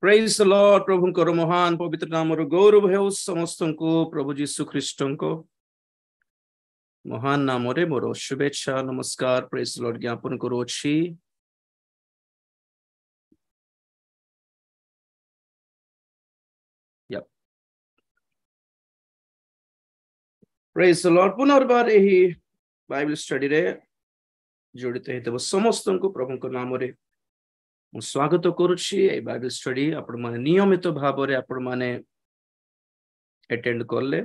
Praise the Lord, प्रभुंकर महान पवित्र नाम गौरव हेउ समस्तंको प्रभु जीशु ख्रीष्टंको महान नाम रे मोर शुभेच्छा नमस्कार प्रेज लॉर्ड ज्ञापन करूछि। प्रेज द लॉर्ड पुनर्बार एही बाइबल स्टडी रे जोड़ित हेतब समस्तंको प्रभुंकर नाम रे स्वागत करुछि। ए बाइबल स्टडी आपण माने नियमित भाव रे आपण माने अटेंड करले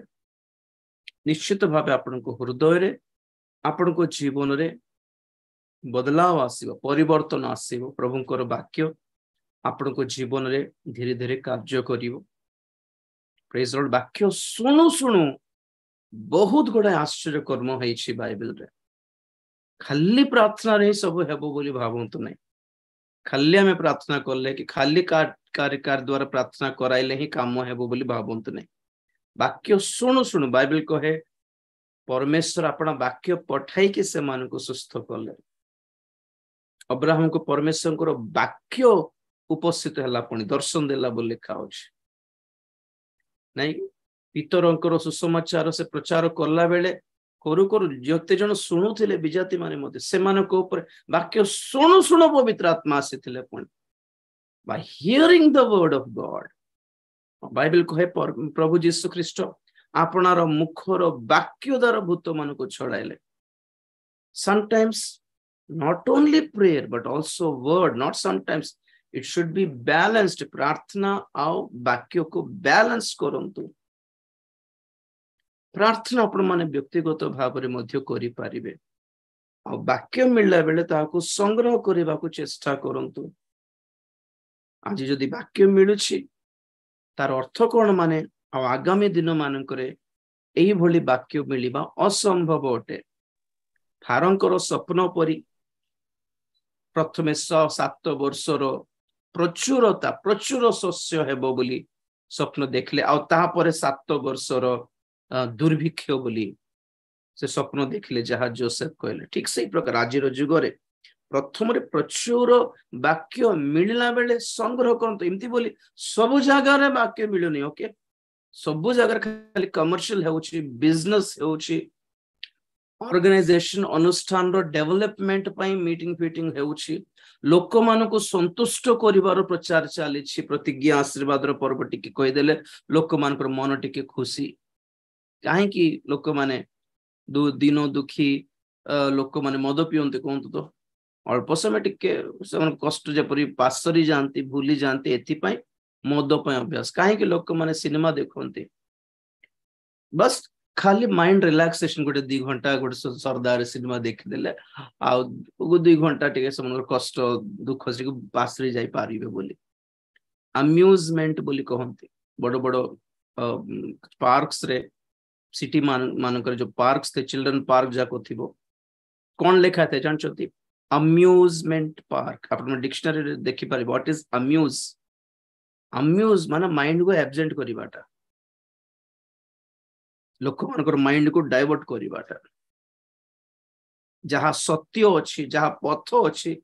निश्चित भाव आपण को हृदय रे आपण को जीवन रे बदलाव आसीबो, परिवर्तन आसीबो। प्रभुंकर वाक्य आपण को जीवन रे धीरे धीरे कार्य करिवो। प्रेज लॉर्ड वाक्य सुनु सुनु बहुत गुडा आश्चर्य कर्म होईछि बाइबल रे। खाली प्रार्थना रे सब हेबो बोली भाबंतु नै। खाली आमे प्रार्थना करले कि खाली कार्य द्वारा प्रार्थना कराइले ही काम हेबो बोली भाबंतु नै। वाक्य सुनु सुनु बाइबल कहे परमेश्वर अपना वाक्य पठाई कि से मान को सुस्थ करले। अब्राहम को परमेश्वर को वाक्य उपस्थित हला पुनी दर्शन देला बोली लिखा होछि नै। पितरंकर सुसमाचार से प्रचार करला बेले करू करू जते जन सुनुथिले विजाति माने मते सेमानक ऊपर वाक्य सुनु सुनु पवित्र आत्मा आसीथिले पुनी bye hearing the word of God. Bible कहे प्रभु जीशु ख्रीष्ट आपनार मुखर वाक्य द्वारा भूत मान को छड़ाइले। Sometimes not only prayer but also word, not sometimes, it should be balanced। प्रार्थना आउ वाक्य को बैलेंस करंतु। प्रार्थना आपण माने व्यक्तिगत भाव रे मध्य करि पारिबे आ वाक्य मिलला बेले ताको संग्रह करिबा को चेष्टा करंतु। आज जदि वाक्य मिलुछि तार अर्थ कोन माने आ आगामी दिन मानकरे एही भली वाक्य मिलिबा असंभव अटे। फारंकर स्वप्न परि प्रथमे 7 वर्षर प्रचुर शस्य हेबो बोली स्वप्न देखले आ ता परे 7 वर्षर दुर्भिक्ष बोली से स्वप्न देखले जहा जोसेफ कहले। ठीक सही प्रकार आज जुग रे प्रथम रे प्रचुर वाक्य मिलला बेले संग्रह करंतो। एमती बोली सब जगह रे वाक्य मिलुनी। ओके सब जगह खाली कमर्शियल हेउची, बिजनेस हेउची, ऑर्गेनाइजेशन अनुष्ठान रो डेवलपमेंट पई मीटिंग फीटिंग हेउची, लोक मान को संतुष्ट करिवार प्रचार चली। प्रतिज्ञा आशीर्वाद रो पर्व टिके कहि देले लोक मान को मन टिके खुशी। काहे कि लोक माने दिनो दुखी लोक माने मद पियंते कोंतो तो अल्प समय टिके से कष्ट जेपरि पासरी जानती भूली जानती एथि पई मद पई अभ्यास। काहे कि लोक माने सिनेमा देखंते बस खाली माइंड रिलैक्सेशन गोटे 2 घंटा गोटे सरदार सिनेमा देखि देले आ 2 घंटा टिके समन कष्ट दुख से पासरी जाई पारिबे बोली अम्यूजमेंट बोली कहंती। बड़ बड़ पार्क्स रे सिटी मानकर जो पार्क्स थे चिल्ड्रन पार्क जाको थिबो कौन लिखा थे जानछोती अम्यूजमेंट पार्क। आपण डिक्शनरी रे देखि पारि व्हाट इज अम्यूज। अम्यूज माने माइंड को एब्सेंट करिबाटा, लोक मानकर माइंड को डाइवर्ट करिबाटा। जहा सत्य अछि, जहा पथ अछि,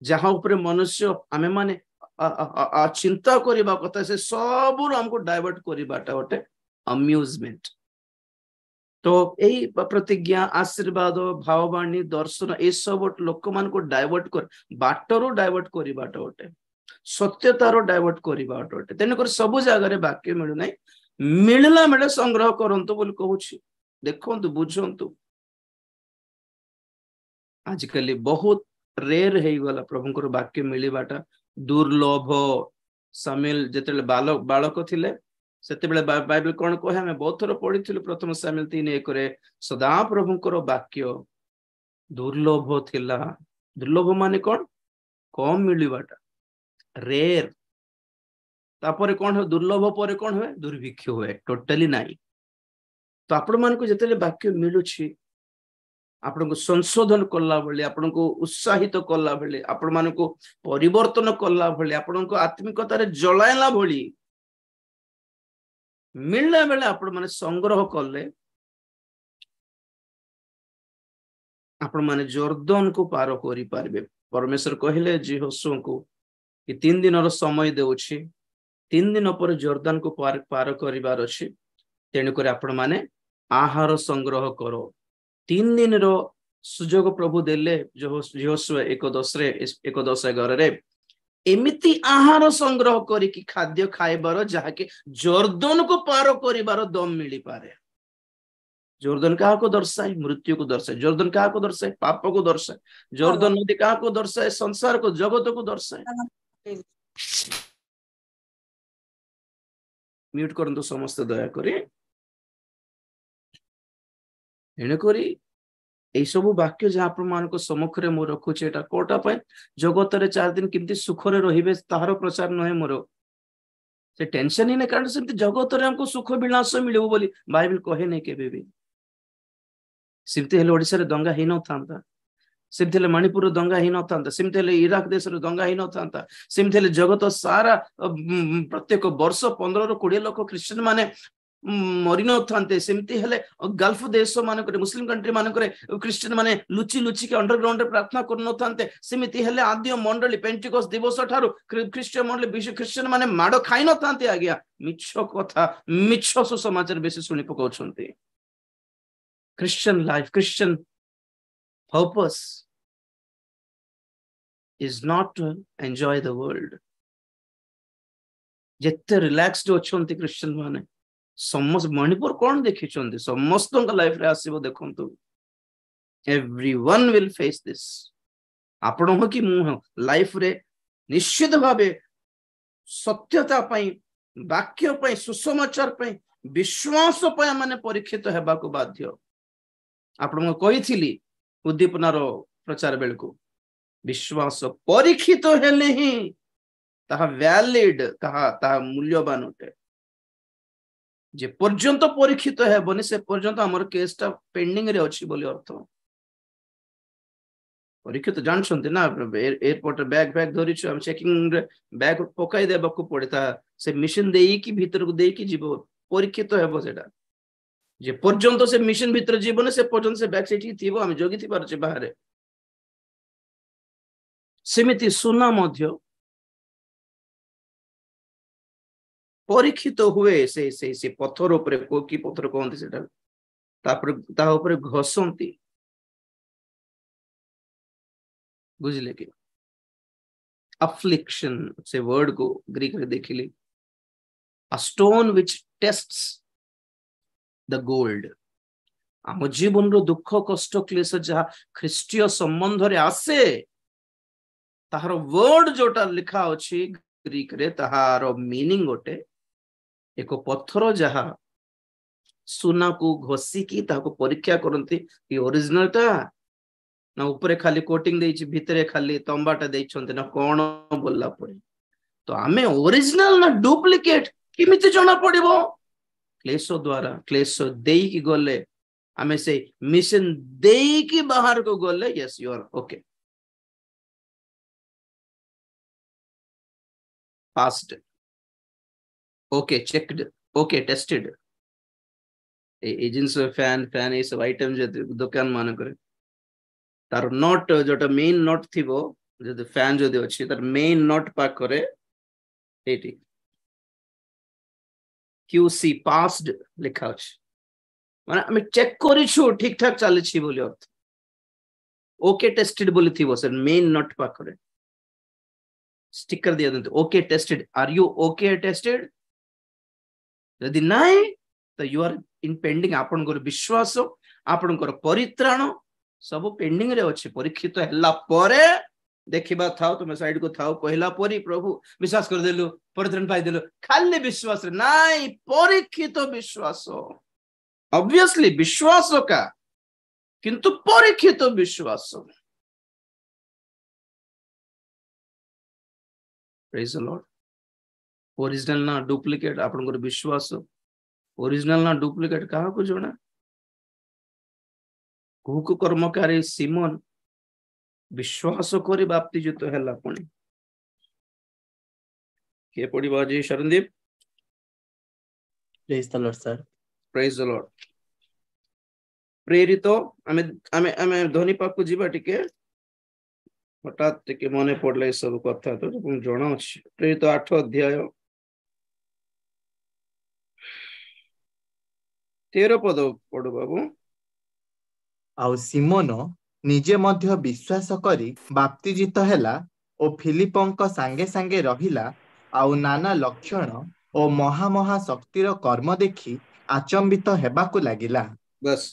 जहा ऊपर मनुष्य आमे माने चिंता करिबा कथा से सब हमको डाइवर्ट करिबाटा ओटे अम्यूजमेंट। तो यही प्रतिज्ञा आशीर्वाद भाववाणी दर्शन ए सब लोक मान को डाइवर्ट कर बाटरो डाइवर्ट करिबाटा ओटे सत्यतारो डाइवर्ट करिबाटा ओटे। तेन कर सब जगह रे वाक्य मिलु नै। मिलला मेले संग्रह करंतु बोली कहूछि। देखंतु बुझंतु आजकल बहुत रेयर हेई गला प्रभुंकर वाक्य मिलिबाटा दुर्लभ। सामुएल जेतेले बालक थिले सेते बेले बाइबल कोन कहे हमें बहुत थोर पढ़िथिलु। प्रथम सामुएल 3:1 रे सदा प्रभुंकर वाक्य दुर्लभ थिला। दुर्लभ माने कोन कम मिलिबाटा रेयर। तापरे कोन हो दुर्लभ परे कोन होय दुर्भिक्ष होय टोटली नाही। तो आपण मान को जेतेले वाक्य मिलुछि आपण को संशोधन करला बेले आपण को उत्साहित करला बेले आपण मान को परिवर्तन करला बेले आपण को आत्मिकता रे जलायला भली मिलला बेले आपण माने संग्रह करले आपण माने जॉर्डन को पार करि पारबे। परमेश्वर कहिले यहोशू को कि 3 दिन रो समय देउछि 3 दिन पर जॉर्डन को पार करिवार अछि तेणु कर आपण माने आहार संग्रह करो 3 दिन रो सुजोग प्रभु देले यहोशुआ 1:10 रे एमिति आहार संग्रह करी कि खाद्य खाइबार जहाँकि जॉर्डन को पार करिवार दम मिली पारे जॉर्डन क्या को दर्शाए मृत्यु को दर्शाए जॉर्डन क्या को दर्शाए पाप को दर्शाए जॉर्डन नदी क्या को दर्शाए संसार को जगत को दर्शाए म्यूट करंतु समस्त दया करी एणुकरी एई सब वाक्य जहाँ आपण मान सम्मुख में मोर रखुचे एटा कोटा पाए जगत रे 4 दिन किंती सुख रे रहिबे ताहार प्रचार नहे मोर से टेंशन ही नहीं कारण से जगत रे हमको सुख विलास मिलबो बोली बाइबल कहे नहीं केबे भी सिमते हेले ओडिसा रे दंगा ही न थांता सिमते हेले मणिपुर दंगा ही न थांता सिमते हेले इराक देश रे दंगा ही न थांता सिमते हेले जगत सारा प्रत्येक वर्ष 15 ରୁ 20 लोक क्रिश्चियन माने मरी न थांते सिमते हेले गल्फ देश मानक मुस्लिम कंट्री मानक क्रिश्चियन माने लुचि लुचि के अंडरग्राउंड रे प्रार्थना कर न थांते सिमते हेले आद्य मंडली पेंटिकोस दिवस ठारू क्रिश्चियन मंडली विश्व क्रिश्चियन माने माडो खाइ न थांते आज्ञा मिछ कथा मिछ सुसमाचार बेसी सुनि पकाउछन्ते Christian life, Christian purpose is not to enjoy the world. जिते रिलैक्स्ड अच्छे क्रिश्चियन माने समस्त मणिपुर कौन देखी समस्त लाइफ रे आसीबो देखंतु एवरीवन विल फेस दिस आपण हो कि मु लाइफ रे निश्चित भावे सत्यता पई वाक्य पई सुसमाचार पई विश्वास पई माने परीक्षित हेबा को बाध्य आपण कही उद्दीपनार प्रचार बेलू विश्वास परीक्षित हेले ही ताहा वैलिड ताहा मूल्यवान अटे जे पर्यंत परीक्षित हेबनी से पर्यंत हमर केसटा पेंडिंग रे अछि बोली अर्थ परीक्षित जानछन्ते ना एयरपोर्ट बैग धरि छु हम चेकिंग रे बैग पकाई देबा को पड़ता से मिशन देई कि भीतर को देई कि जीवो परीक्षित हेबो सेटा जे पर्यंत से मिशन भीतर जीवन से पर्यंत से बैक सेठी थीबो हम जोगी थी पारछे बाहर सेमिति सुना मध्य परीक्षित हुए से पत्थर ऊपर को की पत्थर कहंती सेटा तापर ता ऊपर घसंती बुझले कि अफ्लिक्शन से वर्ड को ग्रीक रे देखिली a stone which tests the gold आम जीवन रो दुख कष्ट क्लेश जहा ख्रीष्टीय संबंध रे आसे ताहार वर्ड जोटा लिखा अछि ग्रीक रे ताहार मीनिंग गोटे एक पत्थर जहा सुना को घोसी की ताको परीक्षा करंती ये ओरिजिनल टा ना ऊपर खाली कोटिंग देछि भितरे खाली तंबाटा देछन्ते ना कोन बोलला पड़े तो आमे ओरिजिनल ना डुप्लीकेट किमिति जणा पड़िबो क्लेश द्वारा क्लेश देई की गले आमे से मिशन देई की बाहर को गले yes you are okay passed okay checked okay tested ए जिंस फैन ए सब आइटम जे दुकान मान करे तार नट जोटा मेन नट थिबो जे फैन जदि अछि तार मेन नट पा करे एटी QC पास्ड लिखा अछि माने हम चेक करि छु ठीक ठाक चले छी बोली अर्थ ओके टेस्टेड बोली थिबो सर मेन नट पा करे स्टिकर दिया दंत okay tested are you okay tested यदि नाही तो यू आर इन पेंडिंग आपन को विश्वास आपन को परित्राण सब पेंडिंग रे अछि परीक्षित हल्ला परे देखिबा थाओ तुम साइड को थाओ कहला परी प्रभु विश्वास कर देलु परित्राण पाई देलु खाली विश्वास रे नाही परीक्षित विश्वास ऑब्वियसली विश्वास का किंतु परीक्षित विश्वास प्रेज द लॉर्ड ओरिजिनल ना डुप्लीकेट आपन को विश्वास ओरिजिनल ना डुप्लीकेट कहा को जोना कुकु कर्मकारी सिमोन विश्वास करी बाप्तिजित हैला पुणी के पढ़िबा जी Sharandeep praise the Lord sir praise the Lord प्रेरित आमे ध्वनि पाक जीवा टिके हठात टिके मने पड़ले सब कथा तो जଣା अछि प्रेरित 8 अध्याय 13 पद पढ़ो बाबू। आउ सिमोन निजे मध्य विश्वास करी बाप्तिजित हैला ओ फिलिपଙ୍କ सांगे सांगे रहिला आउ नाना लक्षण ओ महा महा शक्तिर कर्म देखि आचंबित हेबाकु लागिला। बस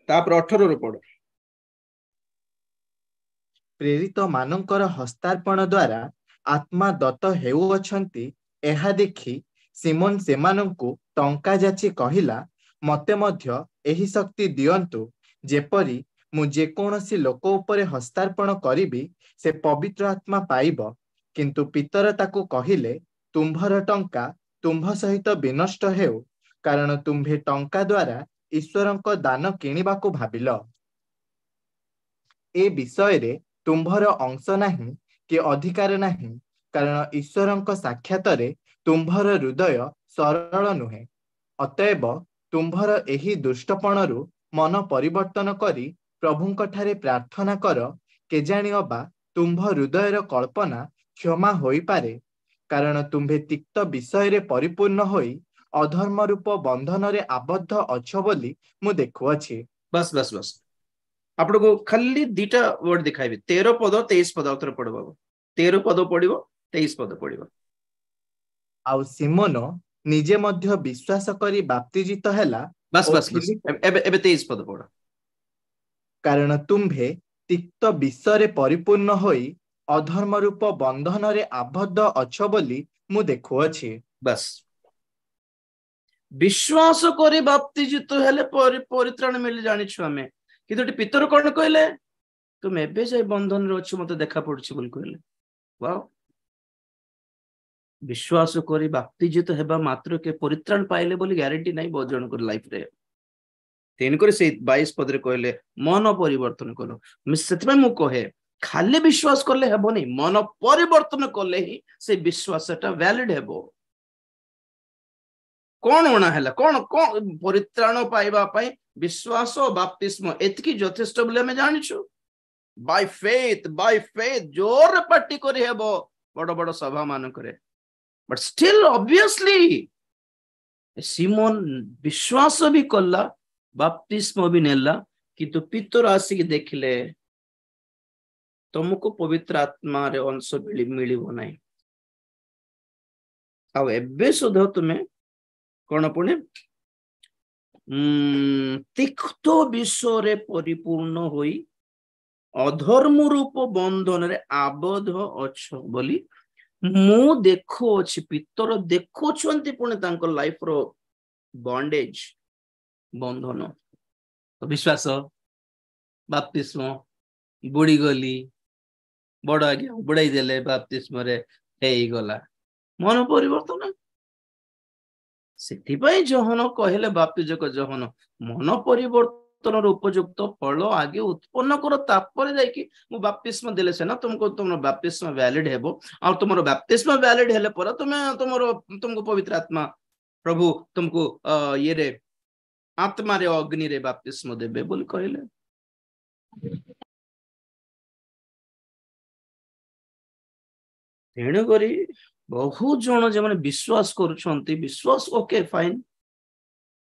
तापर 18 रो पढ़ो। प्रेरित मानकर हस्तार्पण द्वारा आत्मा दत्त हेउअछंती एहा देखि सिमोन सेमानंकु टंका जाची कहिला मते मध्य एही शक्ति दियंतु जेपरी मु जेकोनसी लोक उपरे हस्तार्पण करिबी से पवित्र आत्मा पाइब किंतु पितर ताकु कहिले तुम्भर टंका तुम्भ सहित विनष्ट हेउ कारण तुम्भे टंका द्वारा ईश्वरंक दान किनिबाकु भाबिल। ए विषय रे तुम्भर अंश नाही कि अधिकार नाही कारण ईश्वरंक साक्षातरे तुम्भर हृदय सरल नुहे अतएव तुम्भर एही दुष्टपणरु मन परिवर्तन करी प्रभुंक ठारे प्रार्थना कर केजाणी अबा तुम्भ हृदयर कल्पना क्षमा होई पारे कारण तुम्भे तिक्त विषय रे परिपूर्ण होई अधर्म रूप बंधन रे आबद्ध अछ बोली मु देखुअछि। बस बस बस आपण को खाली दीटा वर्ड दिखाइबे 13 पद 23 पद उतर पढ़ो बाबू। 13 पद पढ़िबो 23 पद पढ़िबो। आउ सिमोन निजे मध्य विश्वास करी बाप्तिजित हैला बस ओ बस बस फिलिप एबे 23 पद पढ़ो। कारण तुम्भे तिक्त विषय परिपूर्ण होई अधर्म रूप बंधन रे आबद्ध अछ बोली मु देखुअछि। बस विश्वास करी बाप्तिजित हेले परित्राण मिले जानिछु हमें किंतु पितर कौन कहले तुम एबे जे बंधन रे अछि मते देखा पड़छि बोल कहले। वाओ विश्वास करी बाप्तिजित हेबा मात्र के परित्राण पाइले बोली ग्यारंटी नहीं बहुत जन कर लाइफ रे। तेन करे से 22 पद रे कहले मन परिवर्तन करो सेतबे मु कहे खाली विश्वास करले हेबो नहीं मन परिवर्तन करले ही से विश्वासटा वैलिड हेबो। कौन होना है कौन कौन परित्राण पाइबा पाई विश्वास और बाप्तिस्म एतकी यथेष्ट बोले हमें जानिछु बाय फेथ जोर पार्टी करी हेबो बड़ बड़ सभा मान करे बट स्टिल ऑब्वियसली सिमोन विश्वास भी कला बाप्तिस्म भी नेला किंतु पितर आसिक देखिले तुमको पवित्र आत्मा रे अंश मिलिबो नहीं आ एबे सुधा तुम्हें कौन पुणे तिक्त विश्व रे परिपूर्ण होई अधर्म रूप बंधन रे आबद्ध अछ बोली मु देखो अछि पितर देखो छंती पुणे तांको लाइफ रो बॉन्डेज बंधन विश्वास बाप्तिस्म बुड़ी गली बड़ आगे बुड़ाई देले बाप्तिस्म रे हेई गला मन परिवर्तन से जहन कहले बाप्तिजक जहन मन परिवर्तन उपयुक्त फल आगे उत्पन्न कर तापर जाइए मु बाप्तिस्म देले से ना तुमको तुम बाप्तिस्म वैलिड हेबो आ तुम बाप्तिस्म वैलिड हेले पर तुमको पवित्र आत्मा प्रभु तुमको ये रे आत्मा रे अग्नि रे बाप्तिस्म देबे बोली कहले। तेणु करी बहुत जन जे माने विश्वास करूछंती विश्वास ओके फाइन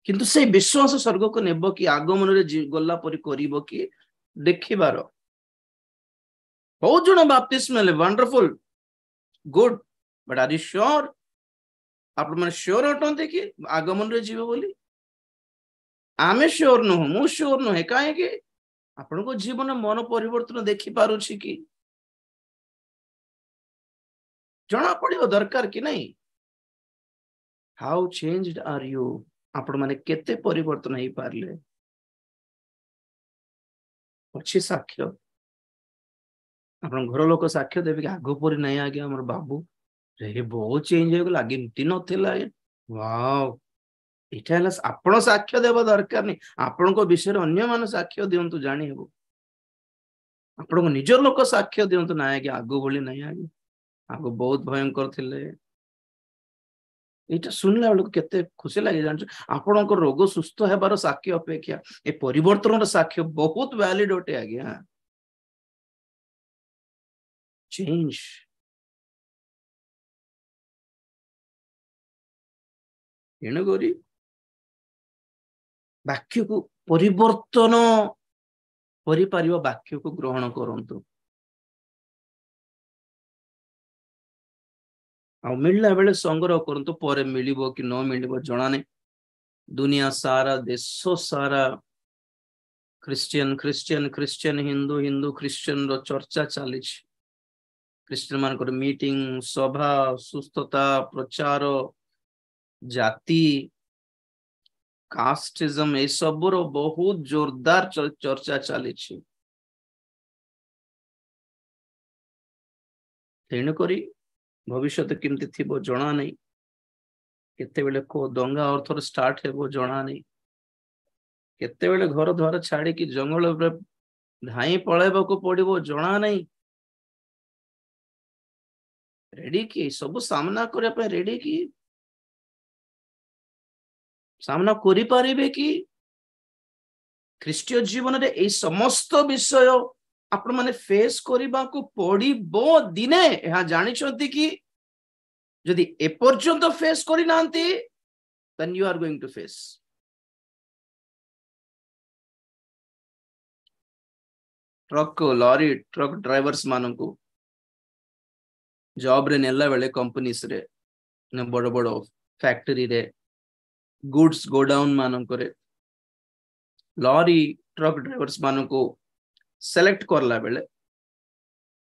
किंतु से विश्वास स्वर्ग को नेब कि आगमन रे गला परि करिवो कि देखिबार बहुत जन बाप्तिस्म ले wonderful good but are you sure आप माने श्योर अटंते कि आगमन रे जीव बोली आमे श्योर न मु श्योर न काहे कि आपण को जीवन मन परिवर्तन देखि पारुछि कि जना पड़ियो दरकार कि नहीं हाउ चेंज्ड आर यू आपण माने केते परिवर्तन हेई पारले अच्छी साक्ष्य आपण घर लोक साक्ष्य देबे कि आगो परि नहीं आगे हमर बाबू रे बहुत चेंज हो गला आगे मिटी नथिला वाओ इटा हला आपण साक्ष्य देबा दरकार नहीं आपण को विषय रे अन्य मान साक्ष्य दियंतु जानि हेबो आपण को निजर लोक साक्ष्य दियंतु ना आगे आगो बोली नहीं आगे आगो बहुत भयंकर थिले एटा सुनला बेलू केते खुशी लगे जान आपणक रोग सुस्थ हेबार साक्ष्य अपेक्षा ए परिवर्तन साक्ष्य बहुत वैलिड होटे आज्ञा चेंज तेणुकरी वाक्य को परिवर्तन परिपार वाक्य को ग्रहण करंतु आ मिलला बेले संग्रह करंतु पर मिलिबो कि न मिलिबो जना नहीं दुनिया सारा देश सारा Christian Christian Christian Hindu Hindu Christian रो चर्चा चली क्रिश्चियन मान मीटिंग सभा सुस्थता प्रचार जाति कास्टिज्म ए सबुर बहुत जोरदार चर्चा चली तेणुकरी भविष्य केमती थी जना नहीं केते बेले को दंगा अर्थर स्टार्ट हे जना नहीं केते बेले घर द्वार छाड़ी कि जंगल धाई पलैबा को पड़ो जना नहीं रेडी कि सब सामना करने रेडी कि सामना करि पारिबे कि ख्रीष्टीय जीवन रे ए समस्त विषय आपण माने फेस करिबा को पड़िबो दिने यह जानि छथि कि यदि ए पर्यंत फेस करि नांती then you are going to face truck lorry truck drivers मानन को जॉब रे नेला बेले कंपनीज रे ने बड़ बड़ फैक्ट्री रे गुड्स गोडाउन मान करे लॉरी ट्रक ड्राइवर्स मान को सेलेक्ट करला बेले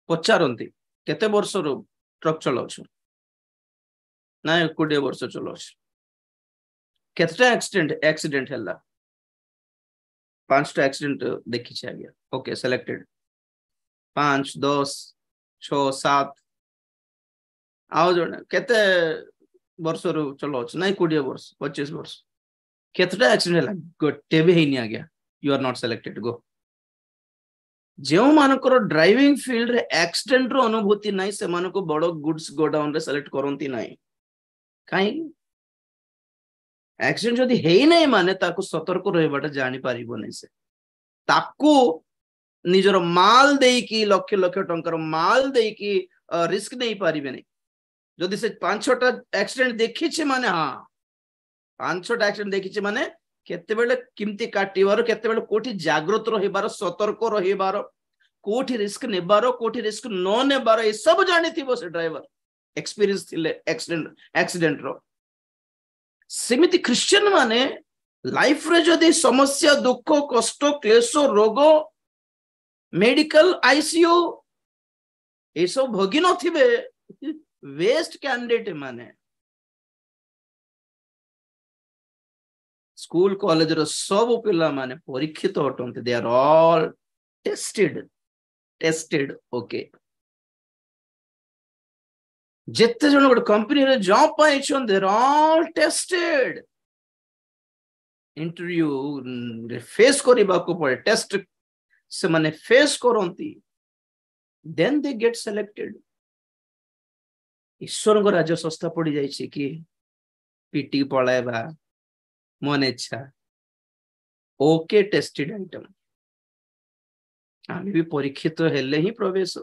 पचारंती केते वर्ष रो ट्रक चलाउछ ना 20 वर्ष चलाउछ केतेटा एक्सीडेंट हल्ला 5टा एक्सीडेंट देखि छै आज्ञा ओके सिलेक्टेड 5 10 6 7 आउ जण केते वर्ष रो चलाउछ ना 20 वर्ष 25 वर्ष केतेटा एक्सीडेंट हल्ला गोटे भी हेनी आज्ञा यू आर नॉट सिलेक्टेड गो जो मानकर ड्राइविंग फील्ड रे एक्सीडेंट रो अनुभूति नाही से मानको बड़ गुड्स गोडाउन रे सेलेक्ट करंती नाही काई एक्सीडेंट जदी हेई नै माने ताको सतर्क रहबाटा जानि पारिबो नै से ताको निजर माल देई की लक्ष लक्ष टंकर माल देई की रिस्क नै पारिबे नै जदी से 5-6टा एक्सीडेंट देखि छै माने हां 5-6टा एक्सीडेंट देखि छै माने केते बेले किमती काटिबार केते बेले कोठी जागृत रहिबार सतर्क रहिबार कोठी रिस्क नेबार कोठी रिस्क न नेबार ए सब जानि थिबो से ड्राइवर एक्सपीरियंस थिले एक्सीडेंट रो सेमिति क्रिश्चियन माने लाइफ रे जदी समस्या दुख कष्ट क्लेश रोग मेडिकल आईसीयू ए सब भोगी न थिबे वेस्ट कैंडिडेट माने स्कूल कॉलेज रो सब पिला माने परीक्षित हटंते they are all tested okay जिते जन गोटे कंपनी रे जॉब पाई छन they are all tested interview रे फेस करिबा को पड़े टेस्ट से माने फेस करंती देन दे गेट सिलेक्टेड ईश्वर को राज्य संस्था पड़ी जाई छी कि पीटी पळाइबा मन इच्छा ओके टेस्टेड आइटम आम भी परीक्षित हेले ही प्रवेश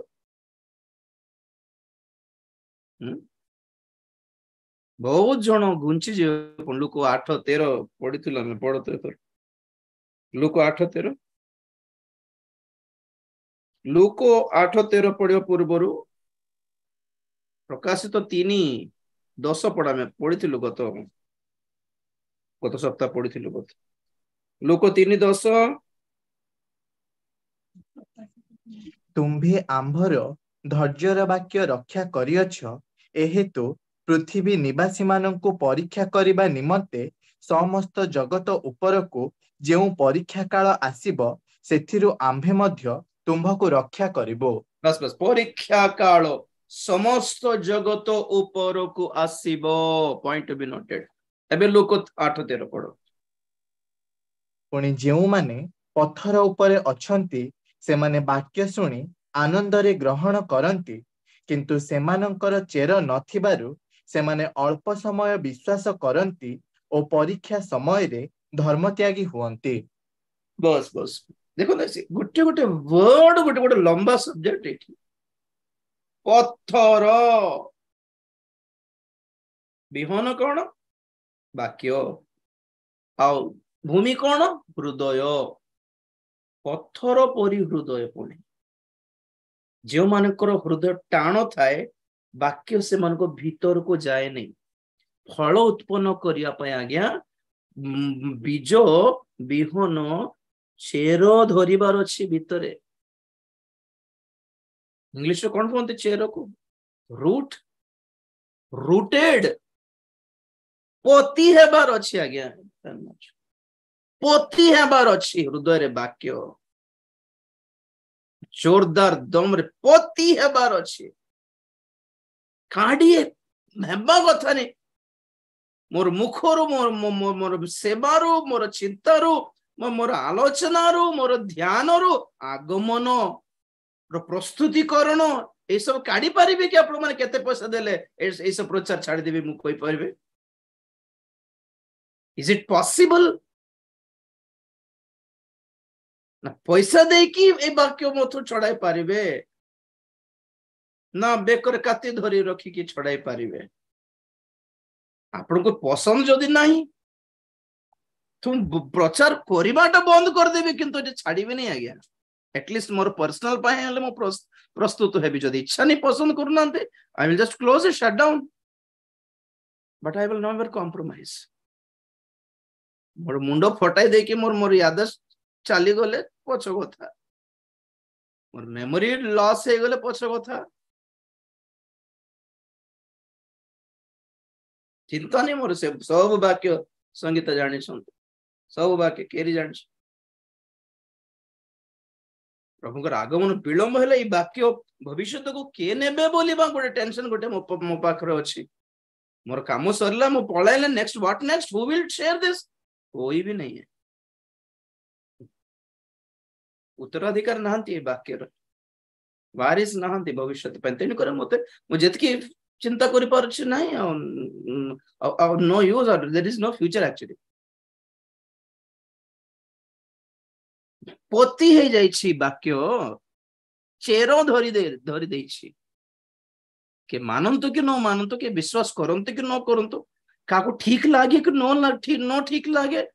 बहुत जन घुंची जे लुक 8:13 पढ़ी पढ़ते लुक 8:13 लुक 8:13 पढ़िया पूर्वर प्रकाशित 3:10 पढ़ा में पढ़ी गत सप्ताह पढ़ी लुक 3:10 तुम्भे आंभर धैर्यर वाक्य रक्षा करियछ एहेतु पृथ्वी निवासी माननकु परीक्षा करिबा निमंते समस्त जगत उपरकु जेउ परीक्षा काल आसीबो सेथिरु आंभे मध्य तुम्भको रक्षा करिबो बस बस परीक्षा काल समस्त जगत उपरकु आसीबो पॉइंट बी नोटेड एबे लोक 8:13 पढो पुणी जेउ माने पत्थर उपरे अछंती से माने वाक्य सुनी आनंद रे ग्रहण करंती किंतु सेमानंकर चेर नथिबारु सेमाने अल्प समय विश्वास करती और परीक्षा समय रे धर्मत्यागी हुअन्ति। बस बस देखो ना गोटे गोटे वर्ड गोटे गोटे लंबा सब्जेक्ट एठी पत्थर विहन कौन वाक्य आउ भूमि कौन हृदय पत्थर परी हृदय पुणी जो मानकर हृदय टाण थाए वाक्य से मान भीतर को जाए नहीं फल उत्पन्न करने आज्ञा बीज विहन चेर धरिबार अच्छी भितर इंग्लिश कौन कहते चेर को रूट रूटेड पोती हेबार अच्छी आज्ञा पोती हेबार अच्छी हृदय रे वाक्य जोरदार दम रे पोती हेबार अच्छी काढ़ी हेबा कथा नहीं मोर मुखरु मोर सेवारु मोर चिंतारु मोर आलोचनारु मोर ध्यानरु आगमन प्रस्तुतिकरण ये सब काढ़ी पारिबे कि आपण माने केते पैसा देले ए सब प्रचार छाड़ी देबे मु कोइ पारिबे इज इट पॉसिबल ना पैसा दे कि ए वाक्य मथु छड़ाई पारिबे ना बेकर काती धरी रखी कि छड़ाई पारिबे आपण को पसंद जदि नहीं तुम प्रचार करवाटा बंद कर देबे किंतु जे छाड़ीबे नहीं आज्ञा एटलिस्ट मोर पर्सनल पाए हले मो प्रस्तुत हेबी जदि इच्छा नहीं पसंद करनांते I will just close it shut down but I will never compromise मोर मुंडो फटाई दे कि मोर याद चली गले पछ कथा मोर मेमोरी लॉस हे गले पछ कथा चिंता नहीं मोर से सब वाक्य संगीत जानी सब वाक्य केरी जान प्रभु आगमन विलंब है वाक्य भविष्य को किए नेबे बोली गोटे टेंशन गोटे मो पाखरे अच्छी मोर काम सरला मो पळाइले next what next who will share this कोई भी नहीं है उत्तराधिकार नहांती वाक्यर वारिस नहांती भविष्य तेणु करे मते मु जेतकी चिंता करि पारछि नाही नो यूज और there is no future actually पोती हे जाइछि वाक्य चेरो धरि देछि के मानंतु कि न मानंतु के विश्वास करंतु कि न करंतु काको ठीक लागे कि नो ठीक लागे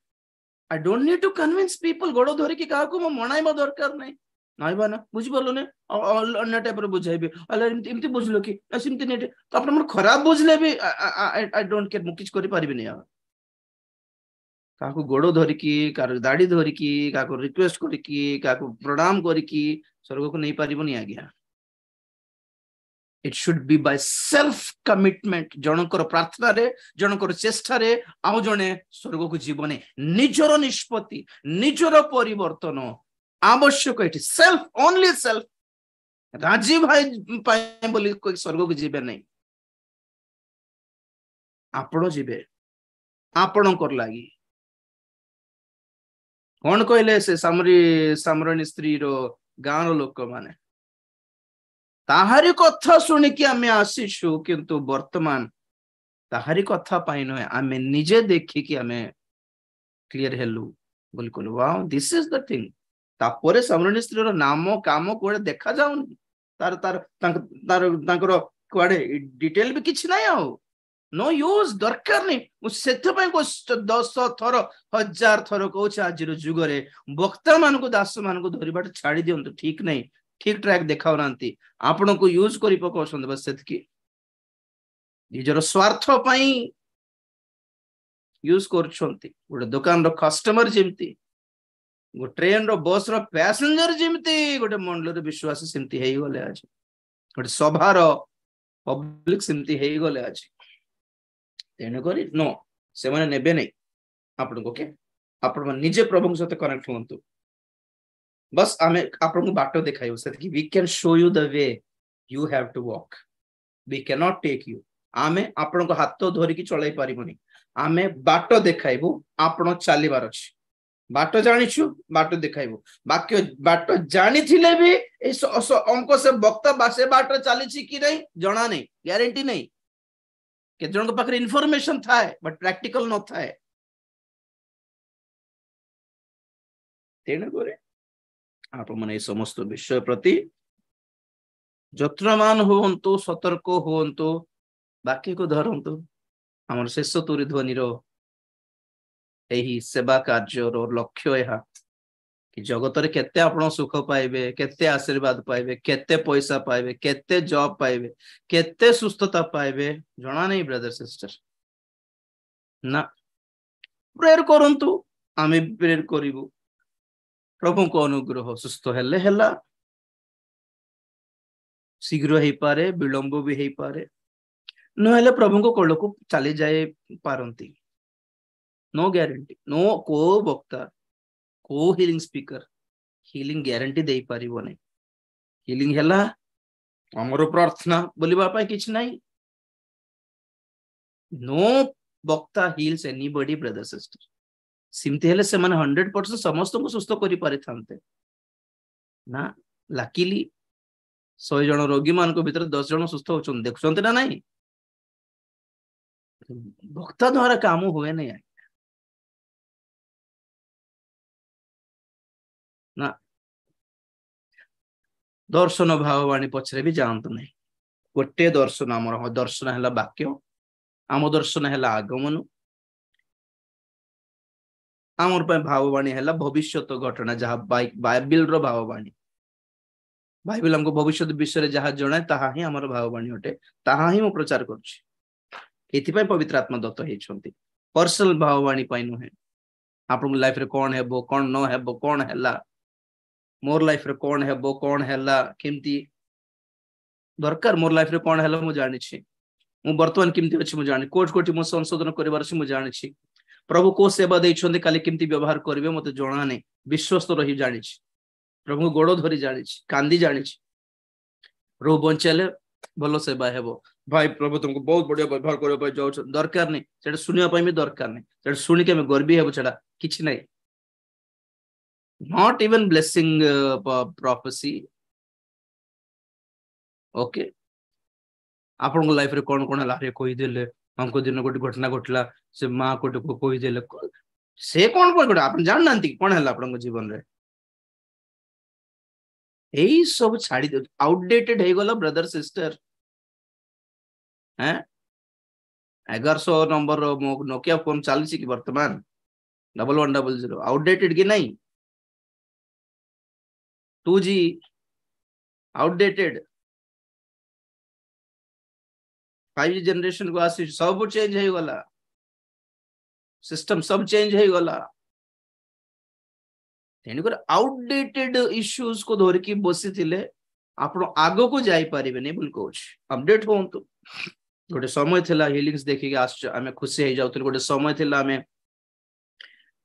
I don't need to convince people गोड़ धरि कि काको म मनाइबा दरकार नै नाइबा ना बुझि बोलो ने अन्य टाइप रे बुझाइबे अले इमति बुझलो कि सिमति ने तो अपन मन खराब बुझले भी आई डोंट केयर मु किछ करि पारिबे नै काको गोड़ धरि कि कार दाढ़ी धरि कि काको रिक्वेस्ट करि कि काको प्रणाम करि कि स्वर्ग को नै पारिबो नै आज्ञा it should be by self commitment जनकर प्रार्थना रे जनकर चेष्टा रे आउ जने स्वर्ग को जीवने निजर निष्पत्ति निजर परिवर्तन आवश्यक एठी सेल्फ ओनली सेल्फ राजी भाई पाए बोली कोई स्वर्ग को जीवे नहीं आपण जीवे आपण कर लागी कौन कहले से सामरणी स्त्री रो गाँव लोक माने ताहारी कथा सुनी कि आमे आसीछु किंतु वर्तमान ताहारी कथा पाई न आमे निजे देखि कि आमे क्लियर हेलु बिल्कुल wow this is the thing तापरे सामरणी स्त्री रो नाम काम कोडे देखा जाउन तार तार तांकर कोडे डिटेल भी किछ नै आउ नो यूज दरकार नहीं मुझे को 10 थर 1000 थर कहूँ आज जुग रे वक्ता मान को दास मान को धरबाट छाड़ी दिंतु ठीक नहीं ठीक ट्रैक देखा आपण को यूज कर पकाउछन बस सेतकी निजर स्वार्थ पई यूज करछंती गोटे दुकान रो कस्टमर जेमती गो ट्रेन रो बस रो पैसेंजर जेमती गोटे मंडल रो विश्वास सेमती हेई गले आज गोटे सभा रो पब्लिक सेमती हेई गले आज तेणु करी नो से माने नेबे नहीं आपण को के आपण निजे प्रभु सहित कनेक्ट होंतु बस आमे आपण को बाटो देखाइयो से कि we can show you the way you have to walk we can not take you आमे आपण को हाथ धरि कि चलाई पारिबोनी आमे बाटो देखाइबो आपण चालीबार अछि बाटो जानिछु बाटो देखाइबो बाक्य बाटो जानि थिले भी ए अंक से वक्ता बासे बाटो चालीछि कि नहीं जणा नहीं गारंटी नहीं केते जन पाखरे इनफॉरमेशन थाए बट प्रैक्टिकल न थाए तेणु करे आप माने समस्त विषय प्रति যত্নবান हुवंतु सतर्क हुवंतु बाकी को धरंतु हमर शेष तुरी ध्वनिर एही सेवा कार्यर लक्ष्य यह कि जगत रे केते आपण सुख पाइबे केते आशीर्वाद पाइबे केते पैसा पाइबे केते जॉब पाइबे केते सुस्थता पाइबे जणा नहीं ब्रदर सिस्टर ना प्रेयर करंतु आमे प्रेयर करिवु प्रभु को अनुग्रह सुस्थ हेले हेला शीघ्र ही पारे विलंब भी ही पारे नहेले प्रभु को कोल को चली जाए पारंती नो ग्यारंटी नो को वक्ता को हीलिंग स्पीकर हीलिंग ग्यारंटी दे पारिबो नै हीलिंग हैला हमरो प्रार्थना बोलिबा पाई किछ नै नो वक्ता हील्स एनीबॉडी ब्रदर सिस्टर सिमते हेले से माने 100% समस्त को सुस्थ करि पारि थांते ना लकीली 100 जन रोगी मान को भीतर 10 जन सुस्थ होचन देखछन्ते ना नहीं वक्ता द्वारा काम हुए नहीं ना दर्शन भाववाणी पछरे भी जानत नहीं गोटे दर्शन आमर दर्शन है वाक्य आम दर्शन है आगमन आमर भाववाणी है भविष्यत घटना जहाँ बाइबल रो भाववाणी बाइबल हमको भविष्य विषय जहाँ जनाए ताहा ही आमर भाववाणी अटे ताहा ही मु प्रचार करुछि एथिपाई पवित्र आत्मा दत्त हेछंती पर्सनल भाववाणी पाई नुहे आपन लाइफ रे कोन हेबो कोन न हेबो कोन हैला मोर लाइफ रे कोन हेबो कोन हैला केमती दरकार मोर लाइफ रे कोन हैला मु जानि छी मु वर्तमान केमती अछि मु जानि कोट कोटी मु संशोधन करिवार छी मु जानि छी प्रभु को सेवा दैछन्ती काली केमती व्यवहार करिवे मते जणा नै विश्वस्त रही जानि छी प्रभु गोड़ धरी जानि छी कांदी जानि छी प्रभु बंचले भलो सेवा हेबो भाई प्रभु तुमको बहुत बढ़िया व्यवहार करबा पाई जाउ दरकार नै सेटा सुनिया पाई भी दरकार नै सेटा सुनि के हम गर्वी हेबो छडा किछ नै not even blessing prophecy okay आपन लाइफ रे कोन कोन लारे कोइ देले हमको दिन गोटी घटना घटला से मां कोटे को कोइ देले से कोन कोन आपन जान नांती कोन हला आपन जीवन रे एई सब छाडी दे आउटडेटेड हे गला ब्रदर सिस्टर हैं 1100 नंबर नोकिया फोन चालीसी की वर्तमान 1100 आउटडेटेड की नहीं 2G आउटडेटेड 5G जनरेशन को आसी सब चेंज हे गला सिस्टम सब चेंज हे गला तेणुकर आउटडेटेड इश्यूज को धर की बसी थिले आपण आगो को जाई परिबे नै बोल कोच अपडेट होंतु गोटे समय थिला हीलिंग्स देखि के आस हमें खुशी हे जाउत गोटे समय थिला हमें